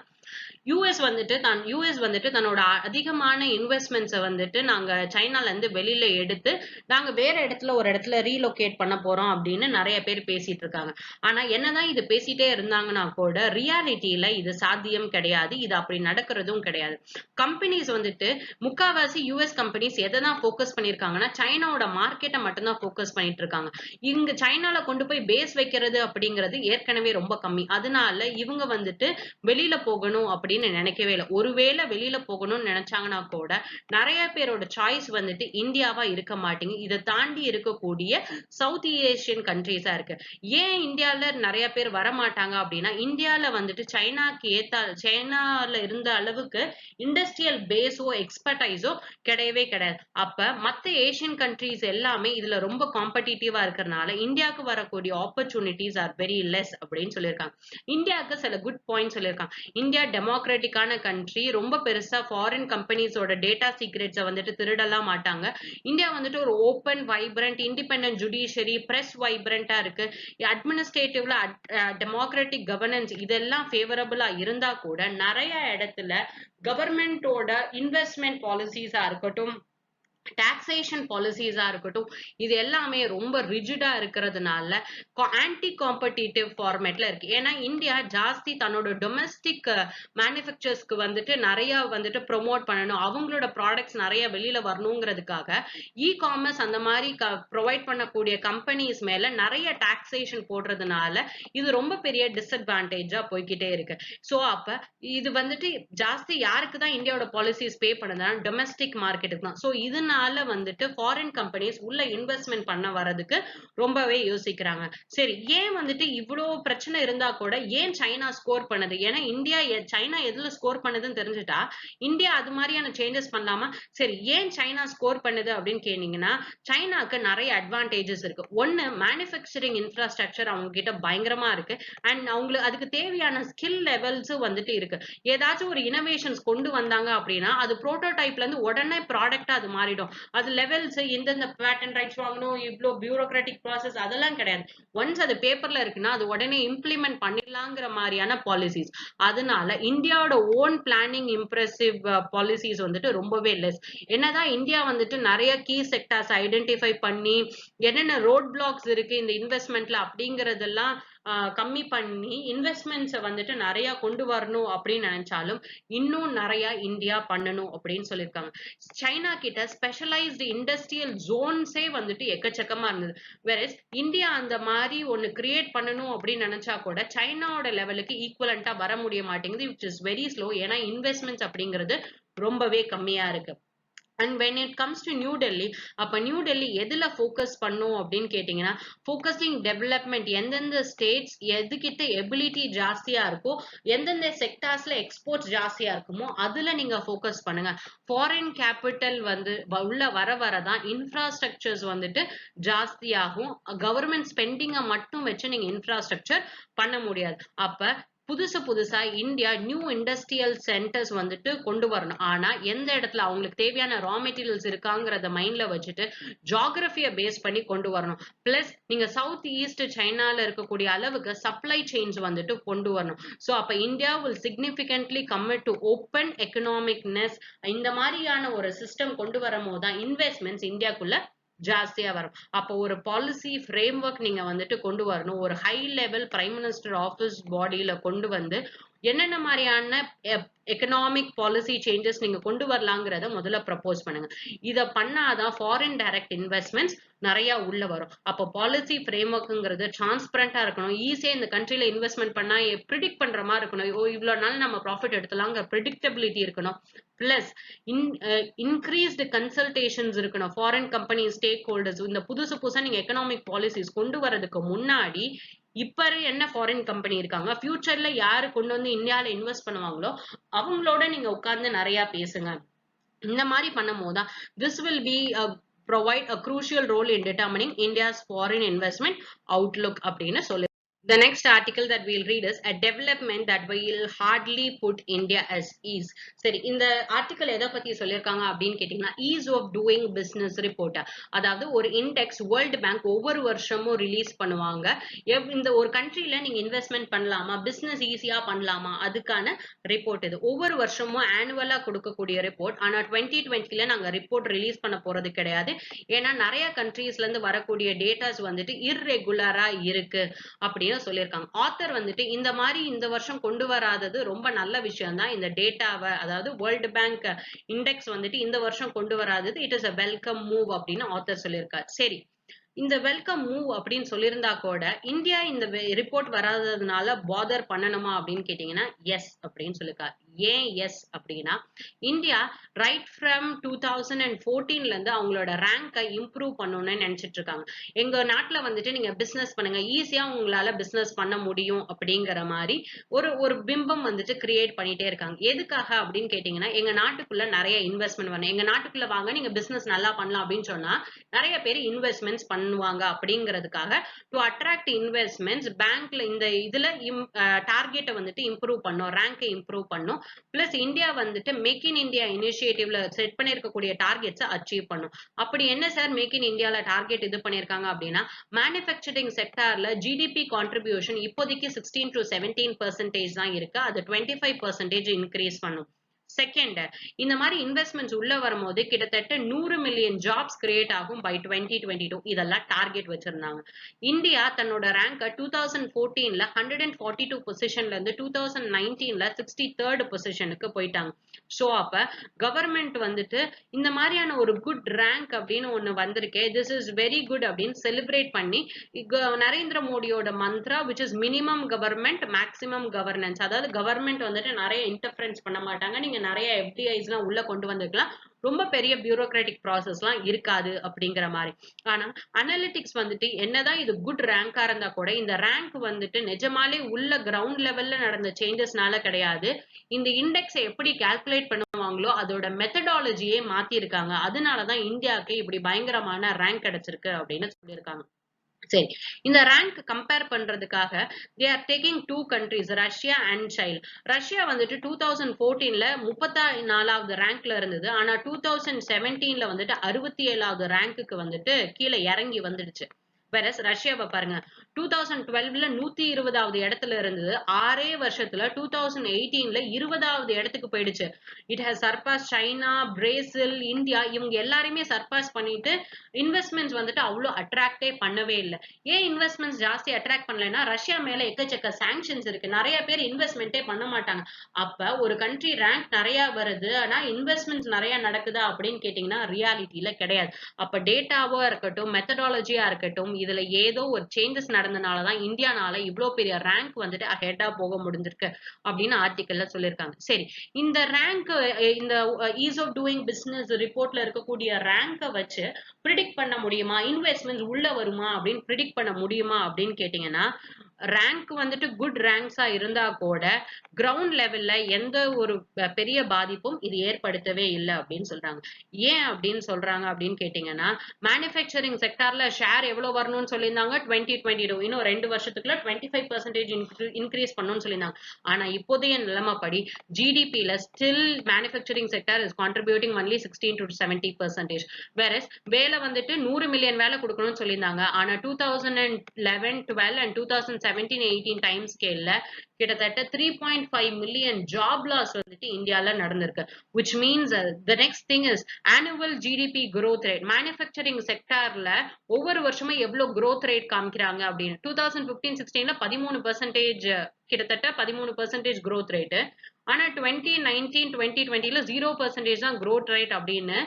யூஎஸ் வந்துட்டு தன்னோட அதிகமான இன்வெஸ்ட்மெண்ட்ஸை வந்துட்டு நாங்க சைனால இருந்து வெளியில எடுத்து நாங்க வேற ஒரு இடத்துல ரீலோகேட் பண்ண போறோம் அப்படின்னு நிறைய பேர் பேசிட்டு இருக்காங்க. ஆனா என்னதான் இது பேசிட்டே இருந்தாங்கன்னா கூட ரியாலிட்டியில இது சாத்தியம் கிடையாது, இது அப்படி நடக்கிறதும் கிடையாது. கம்பெனிஸ் வந்துட்டு முக்காவாசி யூஎஸ் கம்பெனிஸ் எதை தான் போக்கஸ் பண்ணிருக்காங்கன்னா, சைனாவோட மார்க்கெட்டை மட்டும்தான் போக்கஸ் பண்ணிட்டு இருக்காங்க. இங்க சைனால கொண்டு போய் பேஸ் வைக்கிறது அப்படிங்கிறது ஏற்கனவே ரொம்ப கம்மி. அதனால இவங்க வந்துட்டு வெளியில போகணும் அப்படின்னு நினைக்கவே இல்லை. ஒருவேளை வெளியில போகணும்னு நினைச்சாங்கன்னா கூட நிறைய பேரோட சாய்ஸ் வந்துட்டு இந்தியாவா இருக்க மாட்டேங்குது. இதை தாண்டி இருக்கக்கூடிய சவுத் ஏசியன் கண்ட்ரீஸா இருக்கு. ஏன் இந்தியால நிறைய பேர் வரமாட்டாங்க அப்படின்னா, இந்தியால வந்துட்டு சைனால இருந்த அளவுக்கு இண்டஸ்ட்ரியல் பேஸோ எக்ஸ்பர்டைஸோ கிடையவே கிடையாது. அப்ப மத்த ஏசியன் கண்ட்ரீஸ் எல்லாமே இதுல ரொம்ப காம்படிட்டிவா இருக்கிறதுனால இந்தியாவுக்கு வரக்கூடிய ஆப்பர்ச்சுனிட்டிஸ் ஆர் வெரி லெஸ் அப்படின்னு சொல்லியிருக்காங்க. இந்தியாவுக்கு சில குட் பாயிண்ட் சொல்லியிருக்காங்க. இந்தியா டெமோக்ராட்டிக்கான கண்ட்ரி, ரொம்ப பெருசா ஃபாரின் கம்பெனிஸோட டேட்டா சீக்ரெட்ஸை வந்துட்டு திருடலாம் மாட்டாங்க. இந்தியா வந்துட்டு ஒரு open vibrant independent judiciary, press வைப்ரண்டா இருக்கு. அட்மினிஸ்ட்ரேட்டிவ்ல டெமோக்ராட்டிக் கவர்னன்ஸ் இதெல்லாம் ஃபேவரபிளா இருந்தா கூட நிறைய இடத்துல கவர்மெண்டோட இன்வெஸ்ட்மெண்ட் பாலிசிஸா இருக்கட்டும், டாக்ஸேஷன் பாலிசிஸா இருக்கட்டும், இது எல்லாமே ரொம்ப ரிஜிடா இருக்கிறதுனால ஆன்டி காம்படிட்டிவ் ஃபார்மேட்ல இருக்கு. ஏன்னா இந்தியா ஜாஸ்தி தன்னோட டொமெஸ்டிக் மேனுஃபேக்சர்ஸ்க்கு வந்துட்டு நிறைய வந்துட்டு ப்ரொமோட் பண்ணணும், அவங்களோட ப்ராடக்ட்ஸ் நிறைய வெளியில வரணுங்கிறதுக்காக காமர்ஸ் அந்த மாதிரி ப்ரொவைட் பண்ணக்கூடிய கம்பெனிஸ் மேல நிறைய டாக்ஸேஷன் போடுறதுனால இது ரொம்ப பெரிய டிஸ்அட்வான்டேஜா போய்கிட்டே இருக்கு. சோ அப்ப இது வந்துட்டு ஜாஸ்தி யாருக்கு தான் இந்தியாவோட பாலிசிஸ் பே பண்ணுதுன்னா டொமெஸ்டிக் மார்க்கெட்டுக்கு தான். சோ இதனால வந்துட்டு ஃபாரின் கம்பெனிஸ் உள்ள இன்வெஸ்ட்மெண்ட் பண்ண வரதுக்கு ரொம்பவே யோசிக்கிறாங்க. சரி, ஏன் வந்துட்டு இவ்வளோ பிரச்சனை இருந்தா கூட ஏன் சைனா ஸ்கோர் பண்ணுது? ஏன்னா இந்தியா சைனா எதுல ஸ்கோர் பண்ணுதுன்னு தெரிஞ்சுட்டா இந்தியா அது மாதிரியான சேஞ்சஸ் பண்ணலாமா? சரி, ஏன் சைனா ஸ்கோர் பண்ணுது அப்படின்னு கேட்டீங்கன்னா சைனாக்கு நிறைய அட்வான்டேஜஸ் இருக்கு. ஒன்னு, மேனுஃபேக்சரிங் இன்ஃப்ராஸ்ட்ரக்சர் அவங்க கிட்ட பயங்கரமா இருக்கு. அண்ட் அவங்களுக்கு அதுக்கு தேவையான ஸ்கில் லெவல்ஸும் வந்துட்டு இருக்கு. ஏதாச்சும் ஒரு இனோவேஷன்ஸ் கொண்டு வந்தாங்க அப்படின்னா அது புரோட்டோடைப்ல இருந்து உடனே ப்ராடக்டா அது மாறிடும். அது லெவல்ஸ் எந்தெந்த பேட்டன் ரைட்ஸ் வாங்கணும், இவ்வளோ பியூரோக்ராட்டிக் ப்ராசஸ் அதெல்லாம் கிடையாது. ஒன்ஸ் அது பேப்பர்ல இருக்குன்னா அது உடனே இம்ப்ளிமெண்ட் பண்ணிடலாங்கிற மாதிரியான பாலிசிஸ். அதனால இந்தியாவோட ஓன் பிளானிங் இம்ப்ரெசிவ் பாலிசிஸ் வந்துட்டு ரொம்பவே லெஸ். என்னதான் இந்தியா வந்துட்டு நிறைய கீ செக்டார்ஸ் ஐடென்டிஃபை பண்ணி என்னென்ன ரோட் பிளாக்ஸ் இருக்கு இந்த இன்வெஸ்ட்மெண்ட்ல அப்படிங்கறதெல்லாம் கம்மி பண்ணி இன்வெஸ்ட்மெண்ட்ஸை வந்துட்டு நிறைய கொண்டு வரணும் அப்படின்னு நினைச்சாலும் இன்னும் நிறைய இந்தியா பண்ணணும் அப்படின்னு சொல்லியிருக்காங்க. சைனா கிட்ட ஸ்பெஷலைஸ்டு இண்டஸ்ட்ரியல் ஜோன்ஸே வந்துட்டு எக்கச்சக்கமா இருந்தது. வேறஸ் இந்தியா அந்த மாதிரி ஒன்னு கிரியேட் பண்ணணும் அப்படின்னு நினைச்சா கூட சைனாவோட லெவலுக்கு ஈக்குவலண்டா வர முடிய மாட்டேங்குது, விச் இஸ் வெரி ஸ்லோ. ஏன்னா இன்வெஸ்ட்மெண்ட்ஸ் அப்படிங்கிறது ரொம்பவே கம்மியா இருக்கு. And when it comes to new Delhi, அப்ப நியூ டெல்லி எதுல ஃபோக்கஸ் பண்ணும் அப்படின்னு கேட்டீங்கன்னா ஃபோக்கஸிங் டெவலப்மெண்ட். எந்தெந்த ஸ்டேட்ஸ் எதுகிட்ட எபிலிட்டி ஜாஸ்தியா இருக்கோ, எந்தெந்த செக்டார்ஸ்ல எக்ஸ்போர்ட்ஸ் ஜாஸ்தியா இருக்குமோ அதுல நீங்க ஃபோக்கஸ் பண்ணுங்க. ஃபாரின் கேபிட்டல் வந்து உள்ள வர வரதான் இன்ஃப்ராஸ்ட்ரக்சர்ஸ் வந்துட்டு ஜாஸ்தியாகும். கவர்மெண்ட் ஸ்பெண்டிங்கை மட்டும் வச்சு நீங்க இன்ஃப்ராஸ்ட்ரக்சர் பண்ண முடியாது. அப்ப புதுசா இந்தியா நியூ இண்டஸ்ட்ரியல் சென்டர்ஸ் வந்துட்டு கொண்டு வரணும். ஆனா எந்த இடத்துல அவங்களுக்கு தேவையான ரா மெட்டீரியல்ஸ் இருக்காங்கிறத மைண்ட்ல வச்சுட்டு ஜியோகிராஃபியை பேஸ் பண்ணி கொண்டு வரணும். பிளஸ் நீங்க சவுத் ஈஸ்ட் சைனால இருக்கக்கூடிய அளவுக்கு சப்ளை செயின்ஸ் வந்துட்டு கொண்டு வரணும். சோ அப்ப India will significantly commit to open economics. இந்த மாதிரியான ஒரு சிஸ்டம் கொண்டு வரும் போதுதான் இன்வெஸ்ட்மெண்ட்ஸ் இந்தியாக்குள்ள ஜாஸ்தியா வரும். அப்போ ஒரு பாலிசி ஃப்ரேம் ஒர்க் நீங்க வந்துட்டு கொண்டு வரணும். ஒரு high level prime minister office பாடியில கொண்டு வந்து என்னென்ன மாதிரியான எக்கனாமிக் பாலிசி சேஞ்சஸ் நீங்க கொண்டு வரலாங்கிறத முதல்ல ப்ரப்போஸ் பண்ணுங்க. இத பண்ணாதான் ஃபாரின் டைரக்ட் இன்வெஸ்ட்மெண்ட்ஸ் நிறைய உள்ள வரும். அப்போ பாலிசி ஃப்ரேம் ஒர்க்குங்கிறது டிரான்ஸ்பரண்டா இருக்கணும். ஈஸியா இந்த கண்ட்ரில இன்வெஸ்ட்மெண்ட் பண்ணா ப்ரிடிக்ட் பண்ற மாதிரி இருக்கணும். இவ்வளவு நாள் நம்ம ப்ராஃபிட் எடுத்துலாங்க ப்ரிடிக்டபிலிட்டி இருக்கணும். பிளஸ் இன்க்ரீஸ்டு கன்சல்டேஷன்ஸ் இருக்கணும். ஃபாரின் கம்பெனி ஸ்டேக் ஹோல்டர்ஸ் இந்த புதுசா நீங்க எக்கனாமிக் பாலிசிஸ் கொண்டு வரதுக்கு முன்னாடி இப்ப என்ன ஃபாரின் கம்பெனி இருக்காங்க, ஃபியூச்சர்ல யாரு கொண்டு வந்து இந்தியால இன்வெஸ்ட் பண்ணுவாங்களோ அவங்களோட நீங்க உட்கார்ந்து நிறைய பேசுங்க. இந்த மாதிரி பண்ணும் போதுதான் this will be provide a crucial role in determining India's foreign investment outlook அப்படின்னு சொல்லி. The next article that we'll read is a development that will hardly put India as ease. சரி, இந்த ஆர்டிக்கல் எதை பத்தி சொல்லியிருக்காங்க அப்படின்னு கேட்டீங்கன்னா ease of doing business report. அதாவது ஒரு இண்டெக்ஸ் வேர்ல்டு பேங்க் ஒவ்வொரு வருஷமும் ரிலீஸ் பண்ணுவாங்க. இந்த ஒரு கண்ட்ரில நீங்க இன்வெஸ்ட்மெண்ட் பண்ணலாமா, பிசினஸ் ஈஸியா பண்ணலாமா, அதுக்கான ரிப்போர்ட் இது. ஒவ்வொரு வருஷமும் ஆனுவலா கொடுக்கக்கூடிய ரிப்போர்ட். ஆனா 2020ல நாங்க ரிப்போர்ட் ரிலீஸ் பண்ண போறது கிடையாது. ஏன்னா நிறைய கண்ட்ரீஸ்ல இருந்து வரக்கூடிய டேட்டாஸ் வந்துட்டு இர்ரெகுலரா இருக்கு அப்படின்னு சொல்லியிருக்காங்க. ஆத்தர் வந்துட்டு இந்த மாதிரி இந்த வருஷம் கொண்டு வராதது ரொம்ப நல்ல விஷயம் தான். இந்த டேட்டாவை, அதாவது வேர்ல்டு பேங்க் இண்டெக்ஸ் வந்துட்டு இந்த வருஷம் கொண்டு வராதது it is a welcome move அப்படின்னு ஆத்தர் சொல்லியிருக்காரு. சரி, இந்த வெல்கம் மூவ் அப்படின்னு சொல்லியிருந்தா கூட இந்தியா இந்த ரிப்போர்ட் வராததுனால பாதர் பண்ணணுமா அப்படின்னு கேட்டீங்கன்னா எஸ் அப்படின்னு சொல்லிருக்காரு. ஏன் எஸ் அப்படின்னா இந்தியா ரைட் ஃப்ரம் 2014ல இருந்து அவங்களோட ரேங்கை இம்ப்ரூவ் பண்ணணும்னு நினைச்சிட்டு இருக்காங்க. எங்க நாட்டுல வந்துட்டு நீங்க பிசினஸ் பண்ணுங்க, ஈஸியா உங்களால பிசினஸ் பண்ண முடியும் அப்படிங்கிற மாதிரி ஒரு பிம்பம் வந்துட்டு கிரியேட் பண்ணிட்டே இருக்காங்க. எதுக்காக அப்படின்னு கேட்டீங்கன்னா எங்க நாட்டுக்குள்ள நிறைய இன்வெஸ்ட்மெண்ட் வரணும், எங்க நாட்டுக்குள்ள வாங்க நீங்க பிசினஸ் நல்லா பண்ணலாம் அப்படின்னு சொன்னா நிறைய பேர் இன்வெஸ்ட்மெண்ட்ஸ் பண்ணுவாங்க அப்படிங்கிறதுக்காக டு அட்ராக்ட் இன்வெஸ்ட்மெண்ட்ஸ் பேங்க்ல இந்த இதுல டார்கெட்டை வந்துட்டு இம்ப்ரூவ் பண்ணும், ரேங்கை இம்ப்ரூவ் பண்ணும். பிளஸ் இந்தியா வந்துட்டு மேக் இன் இந்தியா இனிஷியேட்டிவ்ல செட் பண்ணிருக்கக்கூடிய டார்கெட்ஸை அச்சீவ் பண்ணும். அப்படி என்ன சார் மேக் இன் இந்தியால டார்கெட் இது பண்ணிருக்காங்க அப்படின்னா மேனுஃபேக்சரிங் செக்டார்ல ஜிடிபி கான்ட்ரிபியூஷன் இப்போதைக்கு 16 to 17% தான் இருக்கு. அது 25% இன்க்ரீஸ் பண்ணும். செகண்ட், இந்த மாதிரி இன்வெஸ்ட்மெண்ட்ஸ் உள்ள வரும்போது கிட்டத்தட்ட 100 மில்லியன் ஜாப்ஸ் கிரியேட் ஆகும் பை 2022. இதெல்லாம் டார்கெட் வச்சிருந்தாங்க. இந்தியா தன்னோட ரேங்க் 2014ல 142 பொசிஷன்ல இருந்து 2019ல 63rd பொசிஷனுக்கு போயிட்டாங்க. ஸோ அப்ப கவர்மெண்ட் வந்துட்டு இந்த மாதிரியான ஒரு குட் ரேங்க் அப்படின்னு ஒண்ணு வந்திருக்கே, திஸ் இஸ் வெரி குட் அப்படின்னு செலிப்ரேட் பண்ணி நரேந்திர மோடியோட mantra which is minimum government maximum governance, அதாவது கவர்மெண்ட் வந்துட்டு நிறைய இன்டர்ஃபரன்ஸ் பண்ண மாட்டாங்க, நீங்க நிறைய எஃப்டிஐஸ் எல்லாம் உள்ள கொண்டு வந்துக்கலாம், ரொம்ப பெரிய பியூரோக்ராட்டிக் ப்ராசஸ் எல்லாம் இருக்காது அப்படிங்கிற மாதிரி. ஆனா அனலிட்டிக்ஸ் வந்துட்டு என்னதான் இது குட் ரேங்கா இருந்தா கூட இந்த ரேங்க் வந்துட்டு நிஜமாலே உள்ள கிரவுண்ட் லெவல்ல நடந்த சேஞ்சஸ்னால கிடையாது. இந்த இண்டெக்ஸை எப்படி கால்குலேட் பண்ணுவாங்களோ அதோட மெத்தடாலஜியே மாத்தி இருக்காங்க. அதனாலதான் இந்தியாவுக்கு இப்படி பயங்கரமான ரேங்க் கிடைச்சிருக்கு அப்படின்னு சொல்லியிருக்காங்க. சரி, இந்த ரேங்க் கம்பேர் பண்றதுக்காக they are taking two countries, Russia and China. Russia வந்துட்டு 2014ல 34வது ரேங்க்ல இருந்தது. ஆனா 2017ல வந்துட்டு 67வது ரேங்க்குக்கு வந்துட்டு கீழே இறங்கி வந்துடுச்சு. வேறஸ் ரஷ்யாவை பாருங்க, 2012ல 120வது இடத்துல இருந்தது, 6 வருஷத்துல 2018ல 20வது இடத்துக்கு போயிடுச்சு. It has surpass China, Brazil, India, இவங்க எல்லாருமே சர்பாஸ் பண்ணிட்டு இன்வெஸ்ட்மெண்ட்ஸ் வந்துட்டு அவ்வளோ அட்ராக்டே பண்ணவே இல்லை. ஏன் இன்வெஸ்ட்மெண்ட்ஸ் ஜாஸ்தி அட்ராக்ட் பண்ணலைன்னா ரஷ்யா மேல எக்கச்சக்க சாங்ஷன்ஸ் இருக்கு, நிறைய பேர் இன்வெஸ்ட்மெண்ட்டே பண்ண மாட்டாங்க. அப்ப ஒரு கண்ட்ரி ரேங்க் நிறைய வருது ஆனா இன்வெஸ்ட்மெண்ட்ஸ் நிறைய நடக்குதா அப்படின்னு கேட்டீங்கன்னா ரியாலிட்டியில கிடையாது. அப்ப டேட்டாவா இருக்கட்டும், மெத்தடாலஜியா இருக்கட்டும், இதுல ஏதோ ஒரு சேஞ்சஸ் நடந்தனாலதான் இந்தியானால இவ்வளவு பெரிய ரேங்க் வந்துட்டு அஹெட்டா போக முடிஞ்சிருக்கு அப்படின்னு ஆர்டிக்கல்ல சொல்லியிருக்காங்க. சரி, இந்த ரேங்க், இந்த ஈஸ் ஆஃப் டூயிங் பிசினஸ் ரிப்போர்ட்ல இருக்கக்கூடிய ரேங்கை வச்சு ப்ரிடிக்ட் பண்ண முடியுமா, இன்வெஸ்ட்மெண்ட்ஸ் உள்ள வருமா அப்படின்னு ப்ரிடிக்ட் பண்ண முடியுமா அப்படின்னு கேட்டீங்கன்னா, ரேங்க் வந்துட்டு குட் ரேங்க்ஸா இருந்தா கூட கிரவுண்ட் லெவல்ல எந்த ஒரு பெரிய பாதிப்பும் இது ஏற்படுத்தவே இல்லை அப்படின்னு சொல்றாங்க. ஏன் அப்படின்னு சொல்றாங்க அப்படின்னு கேட்டீங்கன்னா, மேனுஃபேக்சரிங் செக்டார்ல ஷேர் எவ்வளவு வரணும்னு சொல்லியிருந்தாங்க 2022, இன்னும் 2 வருஷத்துக்குள்ள 25% இன்க்ரீஸ் பண்ணணும்னு சொல்லியிருந்தாங்க. ஆனா இப்போதைய நிலைமைப்படி ஜிடிபில still manufacturing sector is contributing only 16 to 70%. Whereas வேலை வந்துட்டு 100 மில்லியன் வேலை கொடுக்கணும்னு சொல்லியிருந்தாங்க. ஆனா 2011-12 அண்ட் 2017-18 டைம் ஸ்கேல்ல கிட்டத்தட்ட 3.5 மில்லியன் ஜாப் லாஸ் வந்துட்டு இந்தியால நடந்திருக்கு. which means the next thing is annual GDP growth rate. Manufacturing செக்டார்ல ஒவ்வொரு வருஷமும் எவ்வளவு growth rate காமிக்கிறாங்க அப்படின்னு 2015-16ல 13%, கிட்டத்தட்ட 13% growth rate. ஆனா 2019-2020ல 0% தான் growth rate அப்படின்னு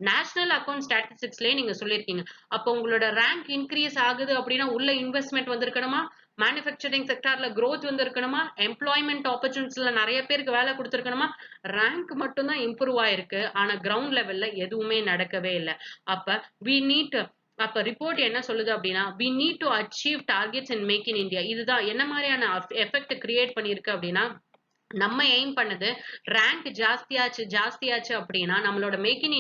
நேஷனல் அக்கௌண்ட் ஸ்டாட்டிஸ்டிக்ஸ்லயே நீங்க சொல்லியிருக்கீங்க. அப்போ உங்களோட ரேங்க் இன்க்ரீஸ் ஆகுது அப்படின்னா உள்ள இன்வெஸ்ட்மெண்ட் வந்திருக்கணுமா, மேனுஃபேக்சரிங் செக்டார்ல growth வந்திருக்கணுமா, எம்ப்ளாய்மெண்ட் ஆப்பர்ச்சுனிட்டிஸ்ல நிறைய பேருக்கு வேலை கொடுத்திருக்கணுமா, ரேங்க் மட்டும் தான் இம்ப்ரூவ் ஆயிருக்கு. ஆனா கிரவுண்ட் லெவல்ல எதுவுமே நடக்கவே இல்லை. அப்ப we need அப்ப ரிப்போர்ட் என்ன சொல்லுது அப்படின்னா, we need to achieve targets in make in India. இதுதான் என்ன மாதிரியான எஃபெக்ட் கிரியேட் பண்ணிருக்கு அப்படின்னா, நம்ம எய்ம் பண்ணது ரேங்க் ஜாஸ்தியாச்சு அப்படின்னா நம்மளோட மேக் இன்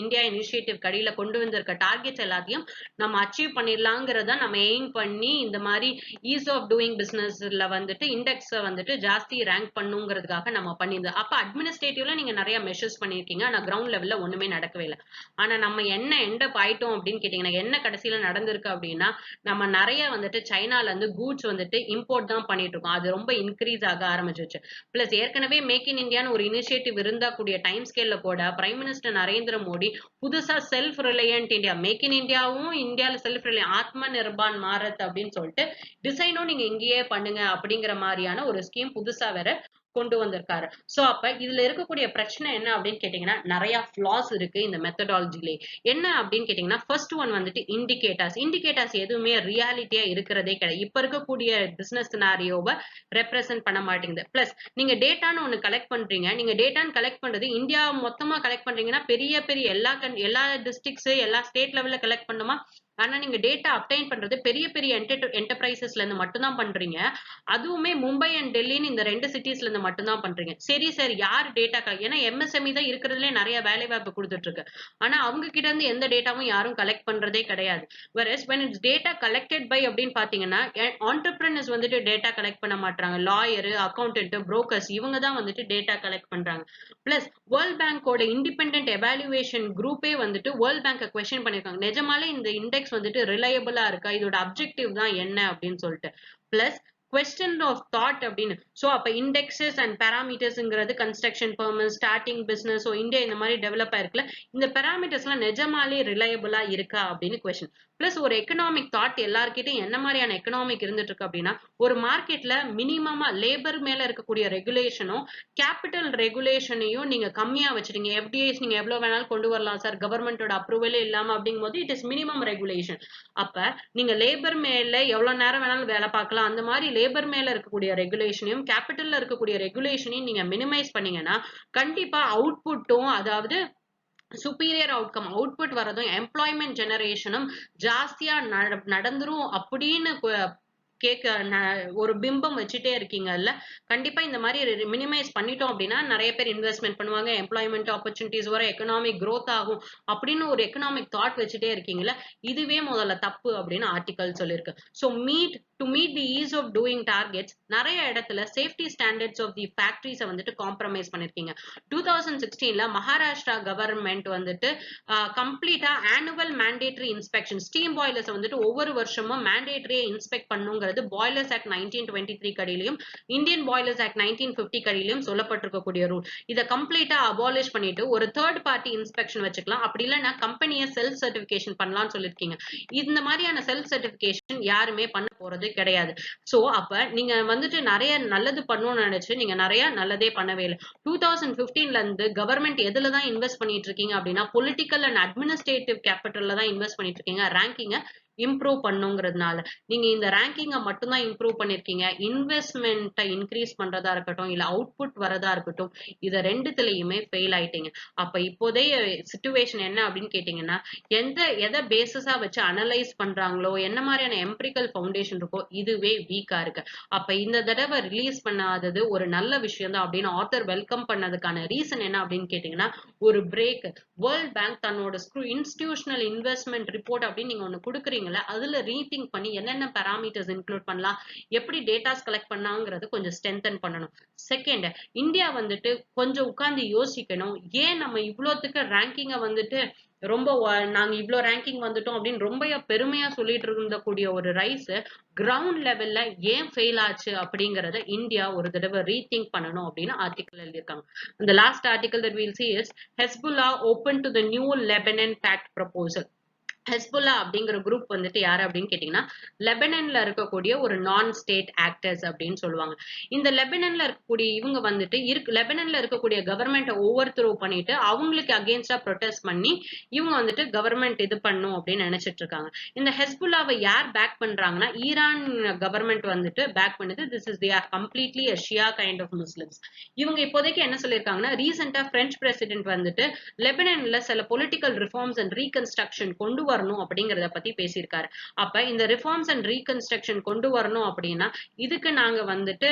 இந்தியா இனிஷியேட்டிவ் கடியில கொண்டு வந்திருக்க டார்கெட்ஸ் எல்லாத்தையும் நம்ம அச்சீவ் பண்ணிடலாங்கிறத நம்ம எய்ம் பண்ணி இந்த மாதிரி ஈஸ் ஆஃப் டூயிங் பிசினஸ்ல வந்துட்டு இண்டெக்ஸை வந்துட்டு ஜாஸ்தி ரேங்க் பண்ணுங்கிறதுக்காக நம்ம பண்ணியிருந்தோம். அப்ப அட்மினிஸ்ட்ரேட்டிவ்ல நீங்க நிறைய மெஷர்ஸ் பண்ணியிருக்கீங்க, ஆனா கிரவுண்ட் லெவல்ல ஒண்ணுமே நடக்கவே இல்லை. ஆனா நம்ம என்ன எண்டப் ஆயிட்டோம் அப்படின்னு கேட்டீங்கன்னா, என்ன கடைசியில நடந்திருக்கு அப்படின்னா, நம்ம நிறைய வந்துட்டு சைனால இருந்து கூட்ஸ் வந்துட்டு இம்போர்ட் தான் பண்ணிட்டு இருக்கோம். அது ரொம்ப இன்க்ரீஸ் ஆக ஆரம்பிச்சிருச்சு. பிளஸ் ஏற்கனவே மேக் இன் இந்தியான்னு ஒரு இனிஷியேட்டிவ் இருந்தா கூடிய டைம் ஸ்கேல்ல கூட பிரைம் மினிஸ்டர் நரேந்திர மோடி புதுசா self reliant India, make in இந்தியாவும் இந்தியால செல்ஃப் ரிலையன்ட் ஆத்ம நிர்பான் பாரத் அப்படின்னு சொல்லிட்டு டிசைனும் நீங்க இங்கேயே பண்ணுங்க அப்படிங்கிற மாதிரியான ஒரு ஸ்கீம் புதுசா வேற கொண்டு வந்திருக்காரு. சோ அப்ப இதுல இருக்கக்கூடிய பிரச்சனை என்ன அப்படின்னு கேட்டீங்கன்னா, நிறைய ஃபிளாஸ் இருக்கு இந்த மெத்தடாலஜிலே. என்ன அப்படின்னு கேட்டீங்கன்னா, ஃபர்ஸ்ட் ஒன் வந்துட்டு இண்டிகேட்டர்ஸ் எதுவுமே ரியாலிட்டியா இருக்கிறதே கிடையாது. இப்ப இருக்கக்கூடிய பிசினஸ் சினாரியோவை ரெப்ரசென்ட் பண்ண மாட்டேங்குது. பிளஸ் நீங்க டேட்டான்னு ஒண்ணு கலெக்ட் பண்றீங்க, நீங்க டேட்டான்னு கலெக்ட் பண்றது இந்தியா மொத்தமா கலெக்ட் பண்றீங்கன்னா பெரிய பெரிய எல்லா டிஸ்ட்ரிக்ட்ஸ் எல்லா ஸ்டேட் லெவல்ல கலெக்ட் பண்ணுமா, ஆனா நீங்க டேட்டா அப்டைன் பண்றது பெரிய பெரிய என்டர்பிரைசஸ்ல இருந்து மட்டும்தான் பண்றீங்க. அதுவுமே மும்பை அண்ட் டெல்லின்னு இந்த 2 சிட்டிஸ்ல இருந்து மட்டும்தான் பண்றீங்க. சரி சார், யார் டேட்டா ஏன்னா எம்எஸ்எம்இ தான் இருக்கிறதுலே நிறைய வேலை வாய்ப்பு கொடுத்துட்டு இருக்கு. ஆனா அவங்க கிட்ட இருந்து எந்த டேட்டாவும் யாரும் கலெக்ட் பண்றதே கிடையாது. whereas when it's data collected by அப்படின்னு பாத்தீங்கன்னா, entrepreneurs வந்துட்டு டேட்டா கலெக்ட் பண்ண மாட்டாங்க, லாயர், அக்கௌண்டன்ட், புரோக்கர்ஸ் இவங்க தான் வந்துட்டு டேட்டா கலெக்ட் பண்றாங்க. பிளஸ் வேர்ல்ட் பேங்கோட இண்டிபெண்டன்ட் எவாலுவேஷன் குரூப்பே வந்துட்டு வேர்ல்ட் பேங்கை கொஸ்டின் பண்ணிருக்காங்க, நிஜமாலே இந்த இண்டெக்ஸ் வந்துட்டு ரிலையபிளா இருக்கா, இதோட அப்ஜெக்டிவ் தான் என்ன அப்படின்னு சொல்லிட்டு. பிளஸ் question of thought அப்படின்னு ஸோ அப்ப இண்டெக்ஸஸ் அண்ட் பேராமீட்டர்ஸ்ங்கிறது construction permits starting business so India இந்த மாதிரி டெவலப் ஆயிருக்குல்ல இந்த பேராமீட்டர்ஸ்லாம் நிஜமாலே ரிலையபிளா இருக்கா அப்படின்னு கொஸ்டின் பிளஸ் ஒரு எக்கனாமிக் தாட் எல்லார்கிட்டையும் என்ன மாதிரியான எக்கனாமிக் இருந்துட்டு இருக்கு அப்படின்னா ஒரு மார்க்கெட்ல மினிமமா லேபர் மேல இருக்கக்கூடிய ரெகுலேஷனும் கேபிட்டல் ரெகுலேஷனையும் நீங்க கம்மியா வச்சிருக்கீங்க எஃப்டிஐஸ் நீங்க எவ்வளவு வேணாலும் கொண்டு வரலாம் சார் கவர்மெண்டோட அப்ரூவலே இல்லாம அப்படிங்கும் போது இட் இஸ் மினிமம் ரெகுலேஷன் அப்ப நீங்க லேபர் மேல எவ்வளவு நேரம் வேணாலும் வேலை பார்க்கலாம் அந்த மாதிரி லேபர் மேல இருக்கக்கூடிய ரெகுலேஷனையும் கேபிட்டல்ல இருக்கக்கூடிய ரெகுலேஷனையும் நீங்க மினிமைஸ் பண்ணீங்கன்னா கண்டிப்பா அவுட்புட்டும் அதாவது சுப்பீரியர் அவுட்கம் அவுட்புட் வரதும் எம்ப்ளாய்மெண்ட் ஜெனரேஷனும் ஜாஸ்தியா நடந்துரும் அப்படின்னு ஒரு பிம்பம் வச்சுட்டே இருக்கீங்கல்ல கண்டிப்பா இந்த மாதிரி மினிமைஸ் பண்ணிட்டோம் அப்படின்னா நிறைய பேர் இன்வெஸ்ட்மெண்ட் பண்ணுவாங்க எம்ப்ளாய்மெண்ட் ஆப்பர்ச்சுனிட்டிஸ் வர எக்கனாமிக் growth ஆகும் அப்படின்னு ஒரு எக்கனாமிக் தாட் வச்சுட்டே இருக்கீங்கல்ல இதுவே முதல்ல தப்பு அப்படின்னு ஆர்டிகல் சொல்லியிருக்கு so to meet the ease of doing targets நிறைய இடத்துல சேஃப்டி ஸ்டாண்டர்ட்ஸ் ஆஃப் தி ஃபேக்டரிஸை வந்துட்டு காம்ப்ரமைஸ் பண்ணிருக்கீங்க 2016ல மகாராஷ்டிரா கவர்மெண்ட் வந்துட்டு கம்ப்ளீட்டா annual mandatory inspection steam boilers வந்துட்டு ஒவ்வொரு வருஷமும் மேண்டேட்டரியை இன்ஸ்பெக்ட் பண்ணுங்கிறது பாய்லர்ஸ் ஆக்ட் 1923 கடியிலையும் இந்தியன் பாய்லர்ஸ் ஆக்ட் 1950 கடியிலையும் சொல்லப்பட்டிருக்கக்கூடிய ரூல் இதை கம்ப்ளீட்டா அபாலிஷ் பண்ணிட்டு ஒரு தேர்ட் பார்ட்டி இன்ஸ்பெக்ஷன் வச்சுக்கலாம் அப்படி இல்லைன்னா கம்பெனியை செல்ஃப் சர்டிபிகேஷன் பண்ணலாம்னு சொல்லிருக்கீங்க இந்த மாதிரியான செல்ஃப் சர்டிபிகேஷன் யாருமே பண்ண போறது கிடையாது சோ அப்ப நீங்க வந்துட்டு நிறைய நல்லது பண்ணணும்னு நினைச்சு நீங்க நிறைய நல்லதே பண்ணவே இல்லை 2015ல இருந்து கவர்மெண்ட் எதுலதான் இன்வெஸ்ட் பண்ணிட்டு இருக்கீங்க அப்படின்னா பொலிட்டிக்கல் அண்ட் அட்மினிஸ்ட்ரேட்டிவ் கேபிட்டல்ல தான் இன்வெஸ்ட் பண்ணிட்டு இருக்கீங்க ரேங்கிங்க இம்ப்ரூவ் பண்ணுங்கிறதுனால நீங்க இந்த ரேங்கிங்கை மட்டும்தான் இம்ப்ரூவ் பண்ணிருக்கீங்க இன்வெஸ்ட்மெண்ட்டை இன்க்ரீஸ் பண்றதா இருக்கட்டும் இல்ல அவுட்புட் வரதா இருக்கட்டும் இத ரெண்டுத்துலயுமே ஃபெயில் ஆயிட்டீங்க அப்ப இப்போதைய சிச்சுவேஷன் என்ன அப்படின்னு கேட்டீங்கன்னா எதை பேசிஸா வச்சு அனலைஸ் பண்றாங்களோ என்ன மாதிரியான எம்பிரிக்கல் ஃபவுண்டேஷன் இருக்கோ இதுவே வீக்கா இருக்கு அப்ப இந்த தடவை ரிலீஸ் பண்ணாதது ஒரு நல்ல விஷயம் தான் அப்படின்னு ஆத்தர் வெல்கம் பண்ணதுக்கான ரீசன் என்ன அப்படின்னு கேட்டீங்கன்னா ஒரு பிரேக் வேர்ல்ட் பேங்க் தன்னோட இன்ஸ்டிடியூஷனல் இன்வெஸ்ட்மெண்ட் ரிப்போர்ட் அப்படின்னு நீங்க ஒண்ணு கொடுக்குறீங்க அதுல ரீதிங்க் பண்ணி என்னென்ன பாராமீட்டர்ஸ் இன்க்ளூட் பண்ணலாம் எப்படி டேட்டாஸ் கலெக்ட் பண்ணாங்கிறது கொஞ்சம் ஸ்ட்ரென்தன் பண்ணணும் செகண்ட் இந்தியா வந்துட்டு கொஞ்சம் உட்கார்ந்து யோசிக்கணும் ஏன் நம்ம இவ்வளோத்துக்கு ரேங்கிங்கை வந்துட்டு ரொம்ப நாங்க இவ்வளவு ரேங்கிங் வந்துட்டோம் அப்படின்னு ரொம்ப பெருமையா சொல்லிட்டு இருந்தக்கூடிய ஒரு ரைஸ் கிரவுண்ட் லெவல்ல ஏன் ஃபெயில் ஆச்சு அப்படிங்கறத இந்தியா ஒரு தடவை ரீதிங்க் பண்ணணும் அப்படின்னு ஆர்டிகல் எழுதியிருக்காங்க இந்த last article that we'll see is Hezbollah open to the new Lebanon pact proposal Hezbollah அப்படிங்கிற குரூப் வந்துட்டு யாரு அப்படின்னு கேட்டீங்கன்னா லெபனன்ல இருக்கக்கூடிய ஒரு நான் ஸ்டேட் ஆக்டர்ஸ் அப்படின்னு சொல்லுவாங்க இந்த லெபனன்ல இருக்கக்கூடிய இவங்க வந்துட்டு லெபனன்ல இருக்கக்கூடிய கவர்மெண்ட் ஓவர் த்ரோ பண்ணிட்டு அவங்களுக்கு அகேன்ஸ்டா ப்ரொடெஸ்ட் பண்ணி இவங்க வந்துட்டு கவர்மெண்ட் இது பண்ணும் அப்படின்னு நினைச்சிட்டு இருக்காங்க இந்த ஹெஸ்புல்லாவை யார் பேக் பண்றாங்கன்னா ஈரான் கவர்மெண்ட் வந்துட்டு பேக் பண்ணுது this is they are completely a Shia kind of Muslims இவங்க இப்போதைக்கு என்ன சொல்லியிருக்காங்கன்னா ரீசெண்டா பிரெஞ்சு பிரசிடென்ட் வந்துட்டு லெபனன்ல சில பொலிட்டிக்கல் ரிஃபார்ம்ஸ் அண்ட் ரீகன்ஸ்ட்ரக்ஷன் கொண்டு வரணும் அப்படிங்கறத பத்தி பேசியிருக்காரு அப்ப இந்த ரிஃபார்ம்ஸ் அண்ட் ரீகன்ஸ்ட்ரக்ஷன் கொண்டு வரணும் அப்படின்னா இதுக்கு நாங்க வந்துட்டு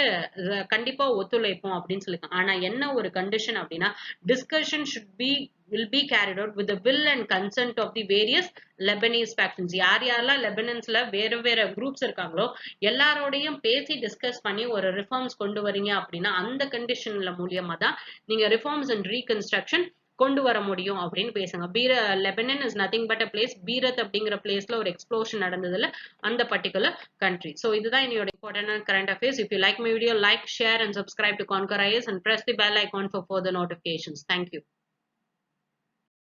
கண்டிப்பா ஒத்துழைப்போம் அப்படின்னு சொல்லிருக்கோம் ஆனா என்ன ஒரு கண்டிஷன் அப்படின்னா discussion will be carried out with the will and consent of the various Lebanese factions யாரெல்லாம் லெபனன்ஸ்ல வேற குரூப்ஸ் இருக்காங்களோ எல்லாரோடையும் பேசி டிஸ்கஸ் பண்ணி ஒரு ரிஃபார்ம்ஸ் கொண்டு வரீங்க அப்படின்னா அந்த கண்டிஷன்ல மூலியமா தான் நீங்க ரிஃபார்ம்ஸ் அண்ட் ரீகன்ஸ்ட்ரக்ஷன் கொண்டு வர முடியும் அப்படின்னு பேசுங்க Lebanon is nothing but a place Beirut அப்படிங்கிற பிளேஸ்ல ஒரு எக்ஸ்ப்ளோஷன் நடந்ததுல அந்த பர்டிகுலர் கண்ட்ரி ஸோ இதுதான் என்னோட important current affairs if you like my video like share and subscribe to conquer IS and press the bell icon for further notifications thank you